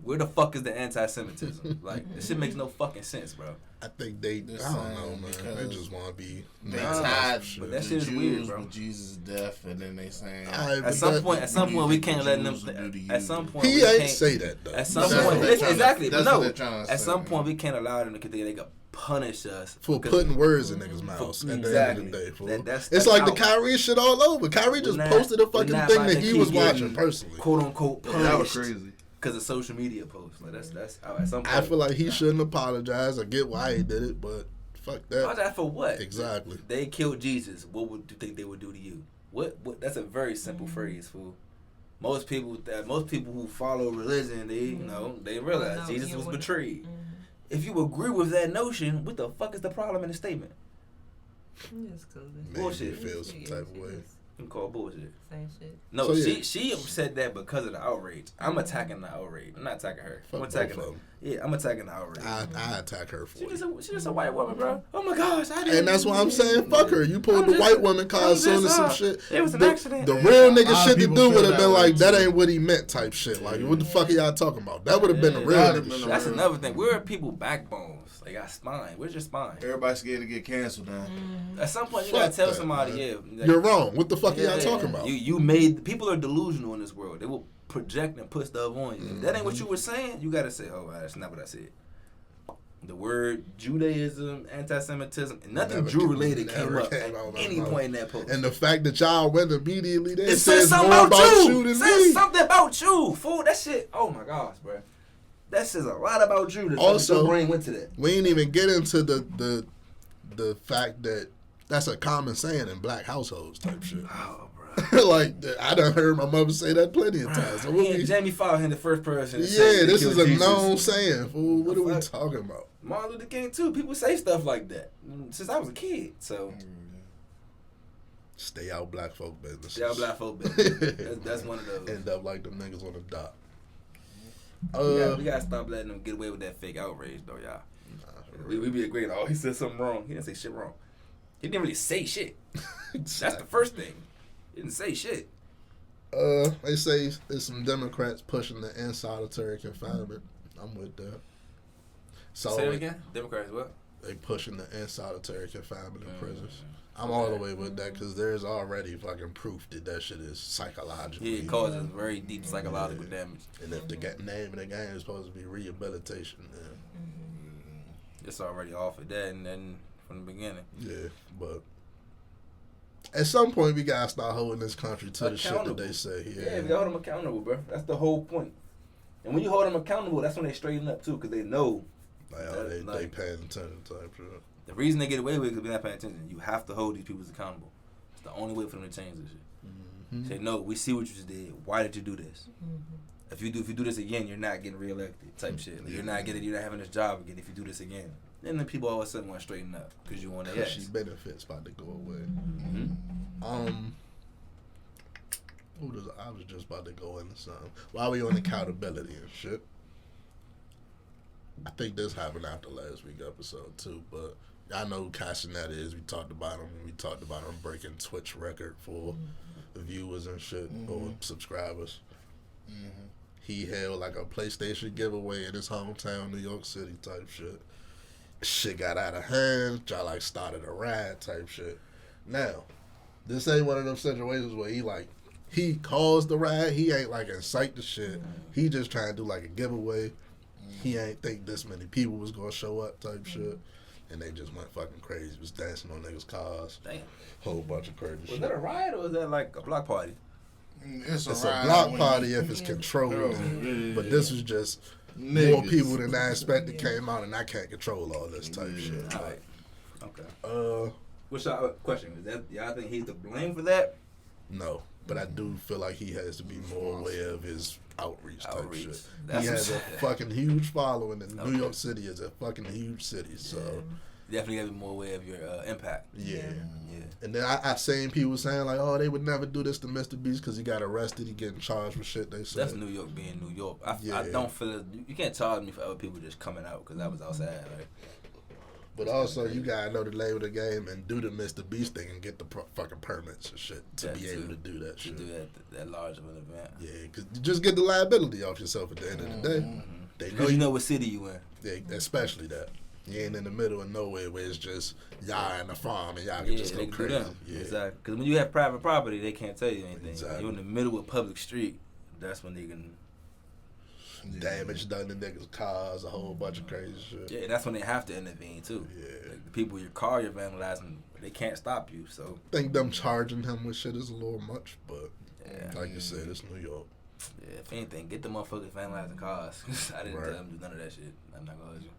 Where the fuck is the anti-Semitism? Like, this shit makes no fucking sense, bro. I think I don't know, man. They just want to be. They tied but that shit is Jews weird, bro. with Jesus' death, and then they saying at some point, we can't let them. At some point, he ain't say that though. At some point, exactly. But no, at some say, point, we can't allow them to think they can punish us for putting words in niggas' mouths. At the end of the day, fool. It's like the Kyrie shit all over. Kyrie just posted a fucking thing that he was watching personally, quote unquote. That was crazy. Because of social media posts. Like that's at some point. I feel like he shouldn't apologize. I get why he did it, but fuck that. Apologize for what? Exactly. They killed Jesus. What would you think they would do to you? What? That's a very simple phrase, fool. Most people who follow religion, they realize Jesus was betrayed. If you agree with that notion, what the fuck is the problem in the statement? Bullshit. Feel some type of way. You can call bullshit. Same shit. No, so, she said that because of the outrage. I'm attacking the outrage. I'm not attacking her. I'm attacking her. Yeah, I'm attacking the outrage. I attack her for it. She's just a white woman, bro. Oh my gosh, and that's why I'm saying fuck her. You pulled the white woman card soon as some shit. It was an accident. The real nigga shit to do would have been like, that ain't what he meant type shit. Like, what the fuck are y'all talking about? That would have been the real nigga shit. That's another thing. Where are people backbones? They got spine. Where's your spine? Everybody's scared to get canceled now. At some point, you gotta tell somebody, you're wrong. What the fuck are y'all talking about? You made people are delusional in this world. They will project and put stuff on you. If that ain't what you were saying, you gotta say, oh, that's not what I said. The word Judaism, anti-Semitism, nothing Jew-related came up at any point in that post. And the fact that y'all went immediately there it says something more about you than says me. something about you, fool. That shit, oh my gosh, bro. That says a lot about you. Also, your brain went to that. We ain't even get into the fact that that's a common saying in black households type shit. Oh, bro. Like, I done heard my mother say that plenty of times. So Jamie Foxx in the first person. Yeah, this is a known saying, fool. What are we talking about? Martin Luther King, too. People say stuff like that since I was a kid, so. Stay out black folk business. Stay out black folk business. That's one of those. End up like them niggas on the dock. We gotta stop letting them get away with that fake outrage, though, y'all. We be agreeing, he said something wrong. He didn't say shit wrong. He didn't really say shit. That's the first thing. He didn't say shit. They say there's some Democrats pushing the insolitary confinement. I'm with that. So say it again? Democrats what? They pushing the insolitary confinement in prisons. I'm all the way with that because there's already fucking proof that shit is psychological. Yeah, it causes very deep psychological damage. And if the name of the game is supposed to be rehabilitation, then it's already offered that and then from the beginning. Yeah, but at some point we gotta start holding this country to the shit that they say. Yeah, we gotta hold them accountable, bro. That's the whole point. And when you hold them accountable, that's when they straighten up too, because they know. They paying attention type shit. The reason they get away with it is because they're not paying attention. You have to hold these people accountable. It's the only way for them to change this shit. Say, no, we see what you just did. Why did you do this? If you do this again, you're not getting reelected. Type shit. Like, you're not having this job again if you do this again. Then the people all of a sudden want to straighten up because you want to. Cushy benefits about to go away. I was just about to go into something. While we on accountability and shit. I think this happened after last week's episode too, but y'all know who Kai Cenat is. We talked about him. We talked about him breaking Twitch record for viewers and shit or subscribers. he held like a PlayStation giveaway in his hometown, New York City type shit. Shit got out of hand. Y'all like started a riot type shit. Now, this ain't one of them situations where he caused the riot. He ain't like incite the shit. He just trying to do like a giveaway. He ain't think this many people was gonna show up type shit. And they just went fucking crazy. Was dancing on niggas' cars. Damn. Whole bunch of crazy shit. Was that a riot or was that like a block party? It's a block party if it's controlled. But this was just more people than I expected came out, and I can't control all this type shit. All right. Okay. What's your question? Is that y'all think he's to blame for that? No, but I do feel like he has to be more aware of his outreach type shit. That's he has a fucking huge following, and New York City is a fucking huge city, so definitely gotta be more aware of your impact. Yeah. And then I seen people saying like, oh, they would never do this to Mr. Beast because he got arrested. He getting charged with shit. They said that's New York being New York. I don't feel you can't charge me for other people just coming out because I was outside. Right? But also, you gotta know the label of the game and do the Mr. Beast thing and get the fucking permits and shit to be able to do that shit. To do that large of an event. Yeah, because you just get the liability off yourself at the end of the day. They know you know what city you in. Yeah, especially that. You ain't in the middle of nowhere where it's just y'all in the farm and y'all can just go crazy. Yeah, exactly. Because when you have private property, they can't tell you anything. Exactly. You're in the middle of public street. That's when they can damage done to niggas' cars, a whole bunch of crazy shit. Yeah, that's when they have to intervene too. Yeah, like the people your car you're vandalizing, they can't stop you. So I think them charging him with shit is a little much, but like you said, it's New York. Yeah, if anything, get the motherfuckers vandalizing cars. I didn't tell them to do none of that shit. I'm not gonna let you.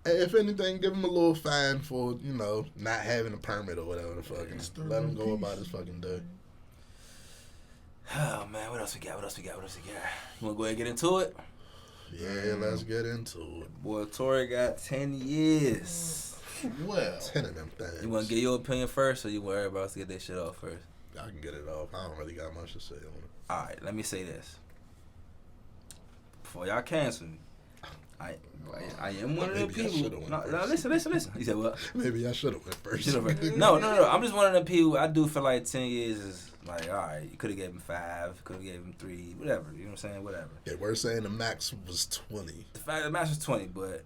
If anything, give him a little fine for, not having a permit or whatever the fucking. Let him go about his fucking day. Oh, man, what else we got? You want to go ahead and get into it? Yeah, let's get into it. Boy, Tory got 10 years. Well, 10 of them things. You want to get your opinion first, or you want everybody else to get their shit off first? I can get it off. I don't really got much to say on it. All right, let me say this. Before y'all cancel me, I am one of them people. No, listen. You said what? Maybe I should have went first. No. I'm just one of them people. I do feel like 10 years is like, all right, you could have gave him 5, could have gave him 3, whatever. You know what I'm saying? Whatever. Yeah, we're saying the max was 20. The max was 20, but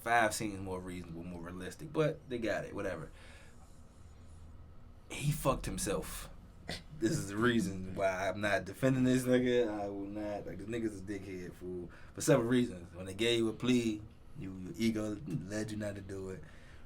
5 seems more reasonable, more realistic. But they got it. Whatever. He fucked himself. This is the reason why I'm not defending this nigga. I will not. Like, this nigga's a dickhead, fool. For several reasons. When they gave you a plea, your ego led you not to do it.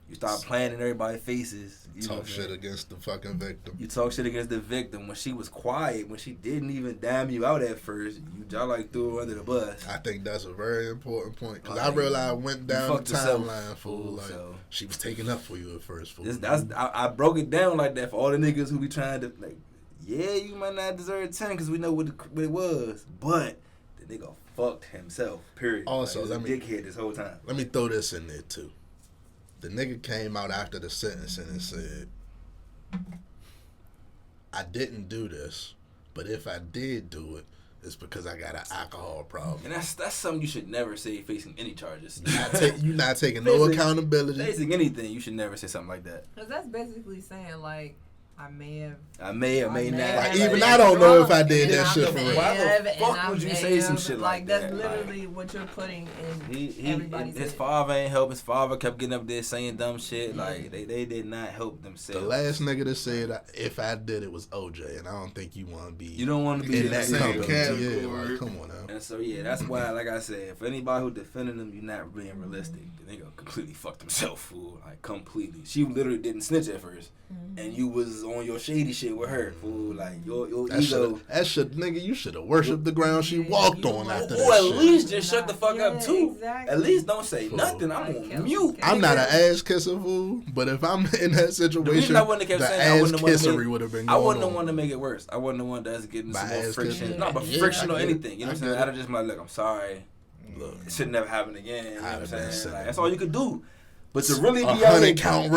You start playing in everybody's faces. You talk shit against the fucking victim. You talk shit against the victim when she was quiet, when she didn't even damn you out at first. Y'all like threw her under the bus. I think that's a very important point because I realized I went down the timeline, fool. Like, she was taking up for you at first, fool. I broke it down like that for all the niggas who be trying to, like, yeah, you might not deserve 10 because we know what it was, but the nigga fucked himself, period. Also, like, dickhead this whole time. Let me throw this in there, too. The nigga came out after the sentencing and said, I didn't do this, but if I did do it, it's because I got an alcohol problem. And that's something you should never say facing any charges. You're not taking no accountability. Facing anything, you should never say something like that. Because that's basically saying, like, I may have not. Like, even I don't know if I did that shit for real. Why the fuck would you say some shit like that? That's literally what you're putting in everybody's head. His father ain't help. His father kept getting up there saying dumb shit. Like, they did not help themselves. The last nigga that said if I did it was OJ, and I don't think you want to be. You don't want to be in that company. category. Yeah, like, come on now. And so that's why, like I said, for anybody who defending him, you're not being realistic. The nigga completely fucked himself, fool. Like, completely. She literally didn't snitch at first, and you was on your shady shit with her, fool. Like, your ego. That shit, nigga, you should have worshipped the ground she walked on after that shit. Or at least shit. just shut the fuck up, too. Exactly. At least don't say nothing. I'm on mute. I'm not an ass kisser, fool, but if I'm in that situation, the ass kissery would have been going on. I wasn't the one to make it worse. I wasn't the one that's getting some more friction. Not but friction or anything. You know what I'm saying? I'd have just been like, look, I'm sorry. Look, it should never happen again. You know what I'm saying? Like, that's all you could do. But to really be out here, count to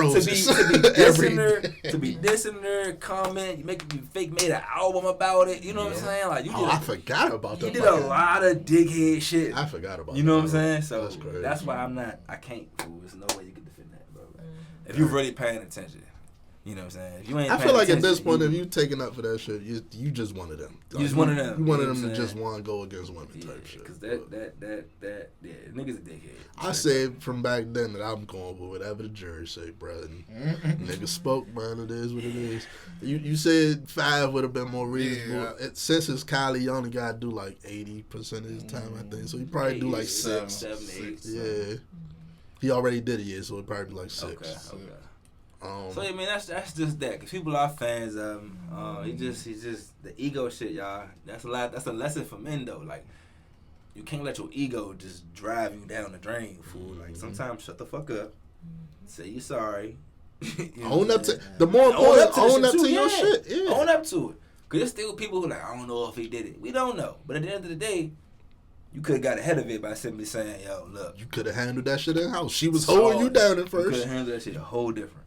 be dissing her, comment, you made an album about it. You know what I'm saying? Like, I forgot about that. You did a lot of dickhead shit. I forgot about that. You know what I'm saying? So that's why I can't. There's no way you can defend that, bro. Like, if you're really paying attention, You know what I'm saying? If you ain't I feel like at this point, if you taking up for that shit, you just one of them. Like, you just one of them. You wanted them to just want to go against women type shit. Because niggas a dickhead. I said from back then that I'm going with whatever the jury say, bro. Niggas spoke, man. It is what it is. You said 5 would have been more reasonable. Yeah. Since it's Kylie, you only got to do like 80% of his time, I think. So you probably do like 6. 7, 8. Yeah. He already did a year, so it probably be like 6. Okay. So I mean that's just that, cause people are fans. He's just the ego shit, y'all. That's a lesson for men though. Like you can't let your ego just drive you down the drain, fool. Like sometimes shut the fuck up, say you're sorry. Own up to the more important. Own up to your shit. Yeah. Own up to it. Cause there's still people who like I don't know if he did it. We don't know. But at the end of the day, you could have got ahead of it by simply saying, "Yo, look." You could have handled that shit in house. She was holding you down at first. You could have handled that shit a whole different.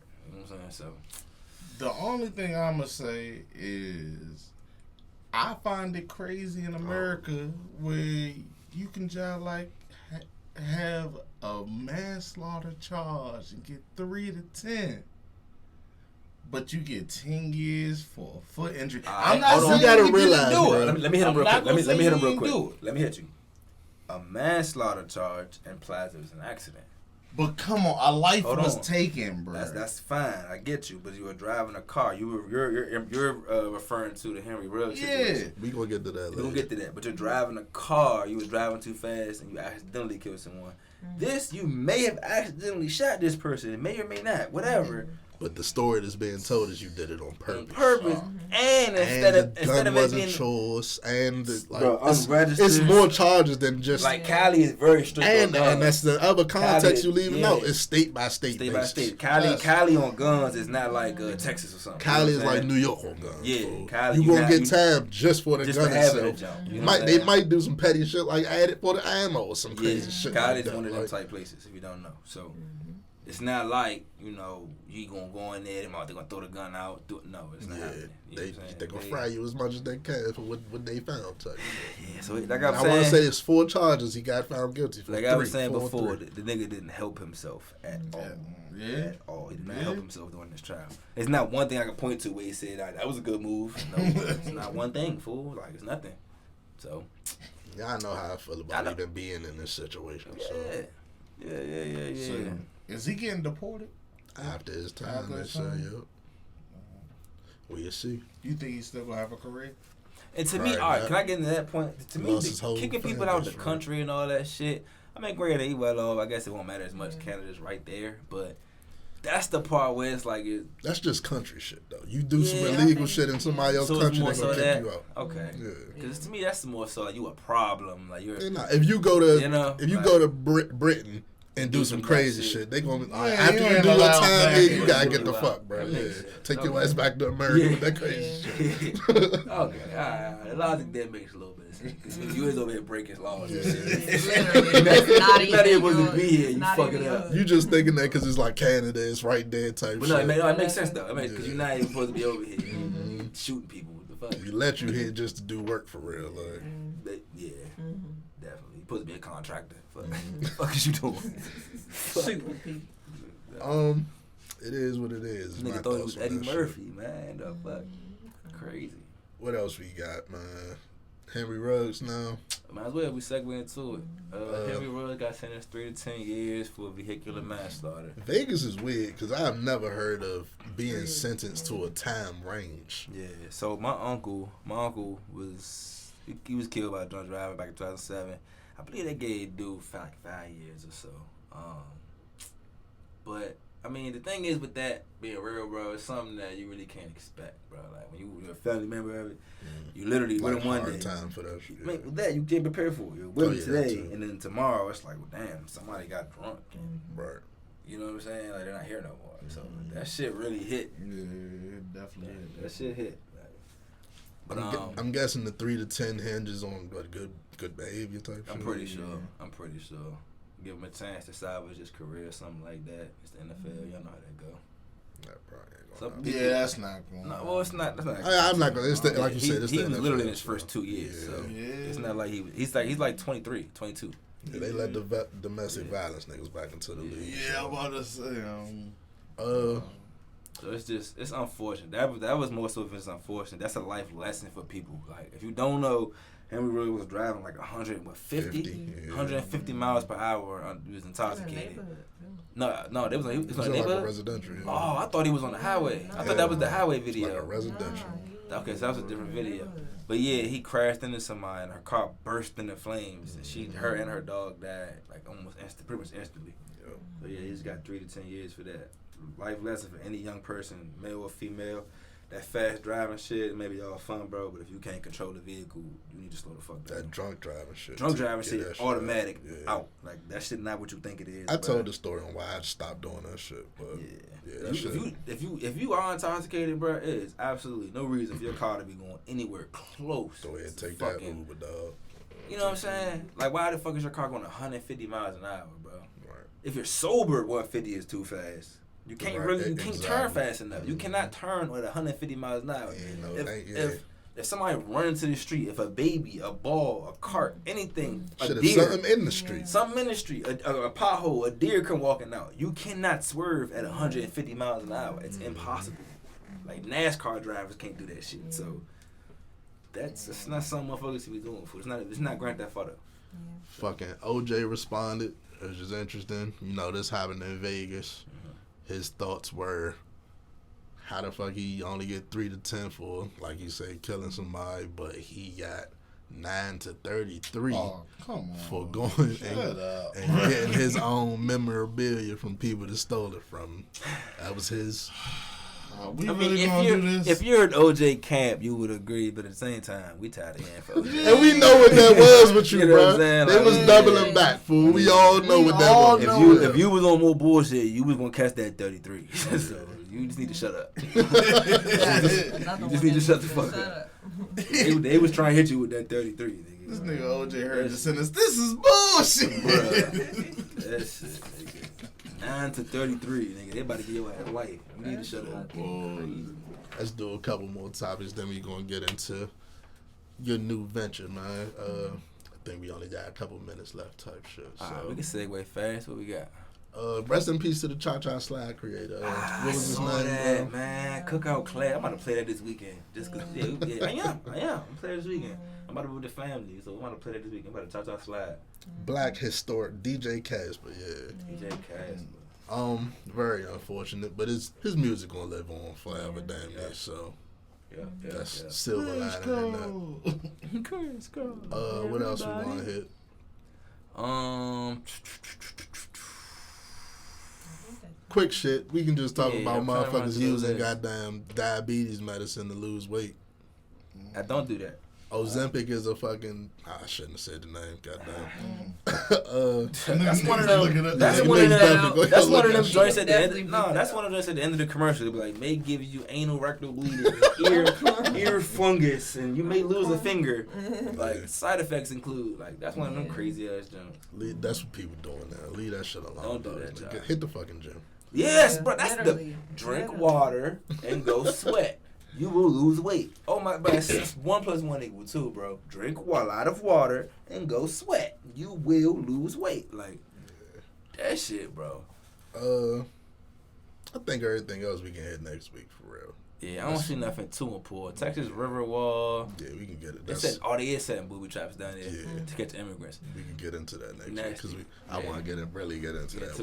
So the only thing I'ma say is I find it crazy in America where you can just like have a manslaughter charge and get 3 to 10, but you get 10 years for a foot injury. I'm not saying you gotta realize, bro. Let me hit him real quick. Let me hit him real quick. Let me hit you. A manslaughter charge implies it was an accident. But come on, a life was taken, bro. That's fine. I get you, but you were driving a car. You're referring to the Henry Ruggs situation. We gonna get to that. We gonna get to that. But you're driving a car. You was driving too fast and you accidentally killed someone. This you may have accidentally shot this person. It may or may not. Whatever. But the story that's being told is you did it on purpose. And instead of it being choice, and unregistered, it's more charges than just like Cali is very strict. And that's the other context you leaving out. It's state by state. State by state. Cali on guns is not like Texas or something. Cali is like New York on guns. Yeah, Cali. You gonna get tabbed just for the gun itself. They might do some petty shit like add it for the ammo or some crazy shit. Cali is one of them type places. If you don't know, so. It's not like, you gonna go in there, they're gonna throw the gun out. No, it's not happening. They gonna fry you as much as they can for what they found. Yeah, so like I'm saying, I want to say it's 4 charges he got found guilty for. Like I was saying before, the nigga didn't help himself at all. Yeah. At all. He did not help himself during this trial. It's not one thing I can point to where he said, that was a good move. No, it's not one thing, fool. Like, it's nothing. So. Yeah, I know how I feel about even being in this situation. Yeah. So. Yeah. So, is he getting deported? After his time, they say, yep. We'll see. You think he's still going to have a career? And to me, all right, can I get into that point? To me, kicking people out of the country and all that shit, I mean, great, he well off. I guess it won't matter as much. Canada's right there. But that's the part where it's like... That's just country shit, though. You do some illegal shit in somebody else's country, they're going to kick you out. Okay. Because to me, that's more so like you a problem. Like you're... If you go to, go to Britain... and do some crazy shit. They gonna after you do your time here, you gotta get the fuck, bro. Yeah. Take your ass back to America with that crazy shit. Okay, alright. The logic there makes a little bit of sense. Because you is over here breaking laws and shit. Literally, not even supposed to be here. You fuck it up. You just thinking that because it's like Canada, it's right there type shit. But no, it makes sense though. I mean, because you're not even supposed to be over here shooting people. What the fuck? We let you here just to do work for real, like. Yeah, definitely. You're supposed to be a contractor. What the fuck is you doing? It is what it is. Nigga thought it was Eddie Murphy, man. The fuck, crazy. What else we got, man? Henry Ruggs now. Might as well we segue into it. Henry Ruggs got sentenced 3 to 10 years for vehicular manslaughter. Vegas is weird because I've never heard of being sentenced to a time range. Yeah. So my uncle was he was killed by a drunk driver back in 2007. I believe they gave dude 5 years or so. But I mean, the thing is with that being real, bro, it's something that you really can't expect, bro. Like when you're a family member of it, you literally with him one day. Time for that shit. With that, you can't prepare for it. You're with him today, and then tomorrow it's like, well, damn, somebody got drunk. Right. You know what I'm saying? Like they're not here no more. So that shit really hit. Yeah, it definitely hit. That shit hit. But I'm guessing the 3 to 10 hinges on what good behavior type shit. I'm pretty sure. Give him a chance to salvage his career or something like that. It's the NFL. Y'all know how that go. That probably ain't gonna happen. That's not going. No, well, it's not. That's not. I'm not gonna. It's like you said. It's he the was NFL, literally in his first 2 years. So it's not like he's like 23, 22. Yeah, they let the domestic violence niggas back into the league. Yeah, I'm about to say. So it's unfortunate. That was more so if it's unfortunate. That's a life lesson for people. Like if you don't know, Henry really was driving like 150 miles per hour. He was intoxicated. No, it was on a neighborhood. Like a residential. Yeah. Oh, I thought he was on the highway. I thought that was the highway video. Like a residential. Okay, so that was a different video. But yeah, he crashed into somebody and her car burst into flames. And her and her dog died like almost pretty much instantly. Yep. So yeah, he just got 3 to 10 years for that. Life lesson for any young person, male or female. That fast driving shit, maybe all fun, bro. But if you can't control the vehicle, you need to slow the fuck down. That drunk driving shit. Drunk driving shit, automatic yeah. out. Like that shit, not what you think it is. I told the story on why I stopped doing that shit, but if you are intoxicated, bro, it is absolutely no reason for your car to be going anywhere close. Go ahead and take that Uber, dog. You know what I'm saying? Like, why the fuck is your car going 150 miles an hour, bro? Right. If you're sober, 150 is too fast. You can't can't turn fast enough. You cannot turn at 150 miles an hour. If somebody runs into the street, if a baby, a ball, a cart, anything, a deer, something in the street, a pothole, a deer come walking out, you cannot swerve at 150 miles an hour. It's impossible. Like NASCAR drivers can't do that shit. So it's not something motherfuckers should be doing. It's not Grand Theft Auto. Fucking OJ responded, which is interesting. You know, this happened in Vegas. His thoughts were, how the fuck he only get 3 to 10 for, like you say, killing somebody, but he got 9 to 33 for going and getting his own memorabilia from people that stole it from him. That was his. If you're an OJ camp, you would agree, but at the same time, we tired of hearing for OJ. And we know what that was with you, bro. They like, was doubling back, fool. We all know what that was. If you was on more bullshit, you was gonna catch that 33. So you just need to shut up. You just need to shut the fuck up. They was trying to hit you with that 33. Nigga. This nigga OJ heard the sentence. This is bullshit. That shit, nigga. 9 to 33, nigga. They about to get your ass life. You need to shut up. Let's do a couple more topics, then we gonna get into your new venture, man. I think we only got a couple minutes left type shit. So we can segue fast. What we got? Rest in peace to the ChaCha Slide creator. What was his name, bro? Man, Cookout Clay. I'm about to play that this weekend. Just cause, I am. I'm play this weekend. I'm about to be with the family, so I'm about to play that this weekend. I'm about to ChaCha Slide. Black historic DJ Casper, DJ Casper. Very unfortunate, but his music gonna live on forever, damn near. So that's silver lining in that. What else we wanna hit? Quick shit. We can just talk about motherfuckers using goddamn diabetes medicine to lose weight. I don't do that. Ozempic is a fucking. I shouldn't have said the name. Goddamn. That's one of them. That's one of them joints at the end. No, that's one of them at the end of the commercial. They'll be like, may give you anal rectal bleeding, ear fungus, and you may lose a finger. Like side effects include that's one of them crazy ass jumps. That's what people doing now. Leave that shit alone. Don't do that, like, hit the fucking gym. Yes, bro. That's drink water and go sweat. You will lose weight. Oh my, but 1 + 1 = 2, bro. Drink a lot of water and go sweat. You will lose weight. Like that shit, bro. I think everything else we can hit next week for real. Yeah, I don't see nothing too important. Texas Riverwall. Yeah, we can get it. They is setting booby traps down there to catch immigrants. We can get into that next week because I want to really get into that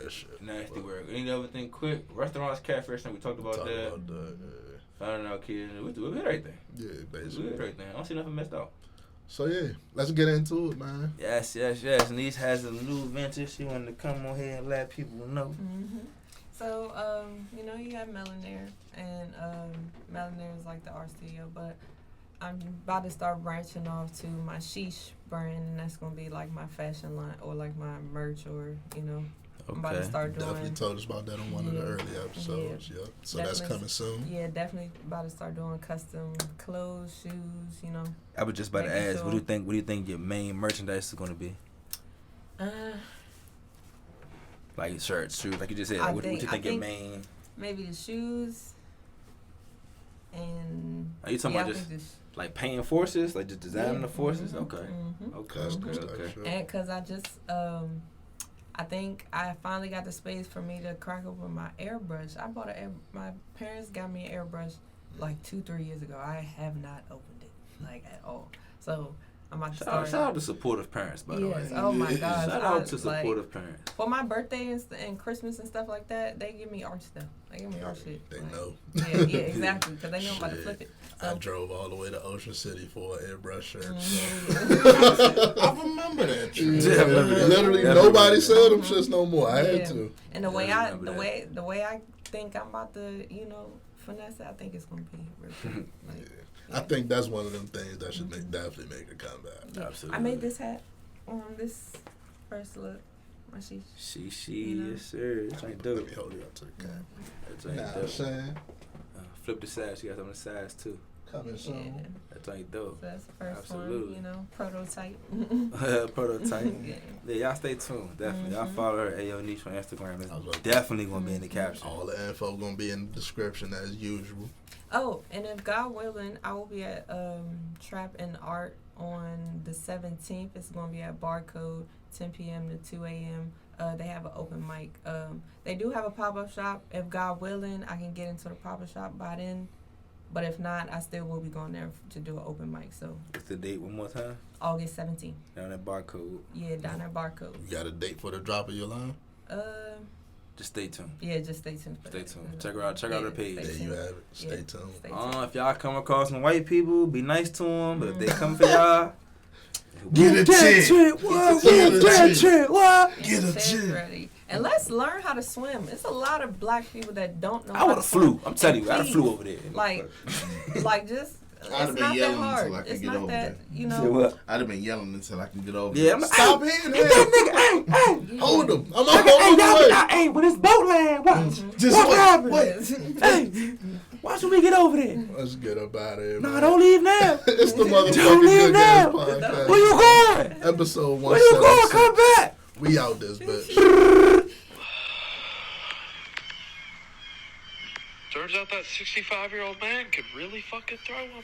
shit. Nasty work. Any other thing quick? Restaurants, catfish, we talked about that. Finding out kids. We hit everything. Yeah, basically. We hit everything. I don't see nothing messed up. So yeah, let's get into it, man. Yes. Niece has a new venture. She wanted to come on here and let people know. Mm-hmm. So, you have Melanair, and Melanair is like the art studio, but I'm about to start branching off to my Sheesh brand, and that's going to be like my fashion line or like my merch or, I'm about to start doing. Definitely told us about that on one of the early episodes. Yeah. So that's coming soon. Yeah, definitely about to start doing custom clothes, shoes. I was just about to ask, what do you think? What do you think your main merchandise is going to be? Like shirts, shoes, like you just said. What do you think your main? Maybe the shoes. And are you talking about just like paying forces, like just designing the forces? Okay. Mm-hmm. Okay. And because I just I think I finally got the space for me to crack open my airbrush. My parents got me an airbrush like 2-3 years ago. I have not opened it like at all. So I'm about to start. Shout out to supportive parents, by the way. Yes. Oh my gosh. Shout out to supportive parents. For my birthday and Christmas and stuff like that, they give me art stuff. They give me art shit. They like, know. Yeah, exactly. Because they know I'm about to flip it. So, I drove all the way to Ocean City for an airbrush shirt. I remember that. Yeah, literally nobody sell them shits no more. I had to. And the way I think I'm about to, finesse it, I think it's gonna be real good. Like, I think that's one of them things that should definitely make a comeback. Yeah. Absolutely. I made this hat on this first look. My sheesh. Yes sir. That's ain't dope. Let me hold it up to the camera. That's ain't Nah, dope. saying. Flip the sides. You got some of the sides too. Coming soon. Yeah. That's ain't dope. So that's the first Absolutely. one, prototype. Prototype. Yeah. Yeah, y'all stay tuned. Definitely. Y'all follow her Ayo Niche on Instagram. It's Okay. definitely gonna be in the caption. All the info gonna be in the description as usual. Oh, and if God willing, I will be at Trap and Art on the 17th. It's going to be at Barcode, 10 p.m. to 2 a.m. They have an open mic. They do have a pop-up shop. If God willing, I can get into the pop-up shop by then. But if not, I still will be going there to do an open mic. So What's the date one more time? August 17th. Down at Barcode. Yeah, down at Barcode. You got a date for the drop of your line? Just stay tuned. Yeah, just stay tuned. For Stay that. tuned. Check her out. Check out her page. stay There you tuned. have it. Stay tuned. Stay tuned. If y'all come across some white people, be nice to them. But if they come for y'all, Get a chick. What? Get a chick. What? Get a Chest chick. ready. And let's learn how to swim. It's a lot of black people that don't know I how would to have swim. flew. I'm telling you, I'd have Please, flew over there. Like just, I'd have it's been not that yelling hard. until I could It's get not over that, there. Say what? I'd have been yelling until I can get over Yeah, there. I'm like, Stop hey, hitting get him. that nigga. Hey, Hold him. I'm hey, on the way. hey, with his boat land. Watch. Just What wait, happened? wait. Hey, watch when we get over there. Let's get up out of here. Nah, man. don't leave now. It's the Don't motherfucking leave Good Guys now. Podcast. Where you going? Episode 176. Where you going? Come back. We out this bitch. Turns out that 65-year-old man could really fucking throw him.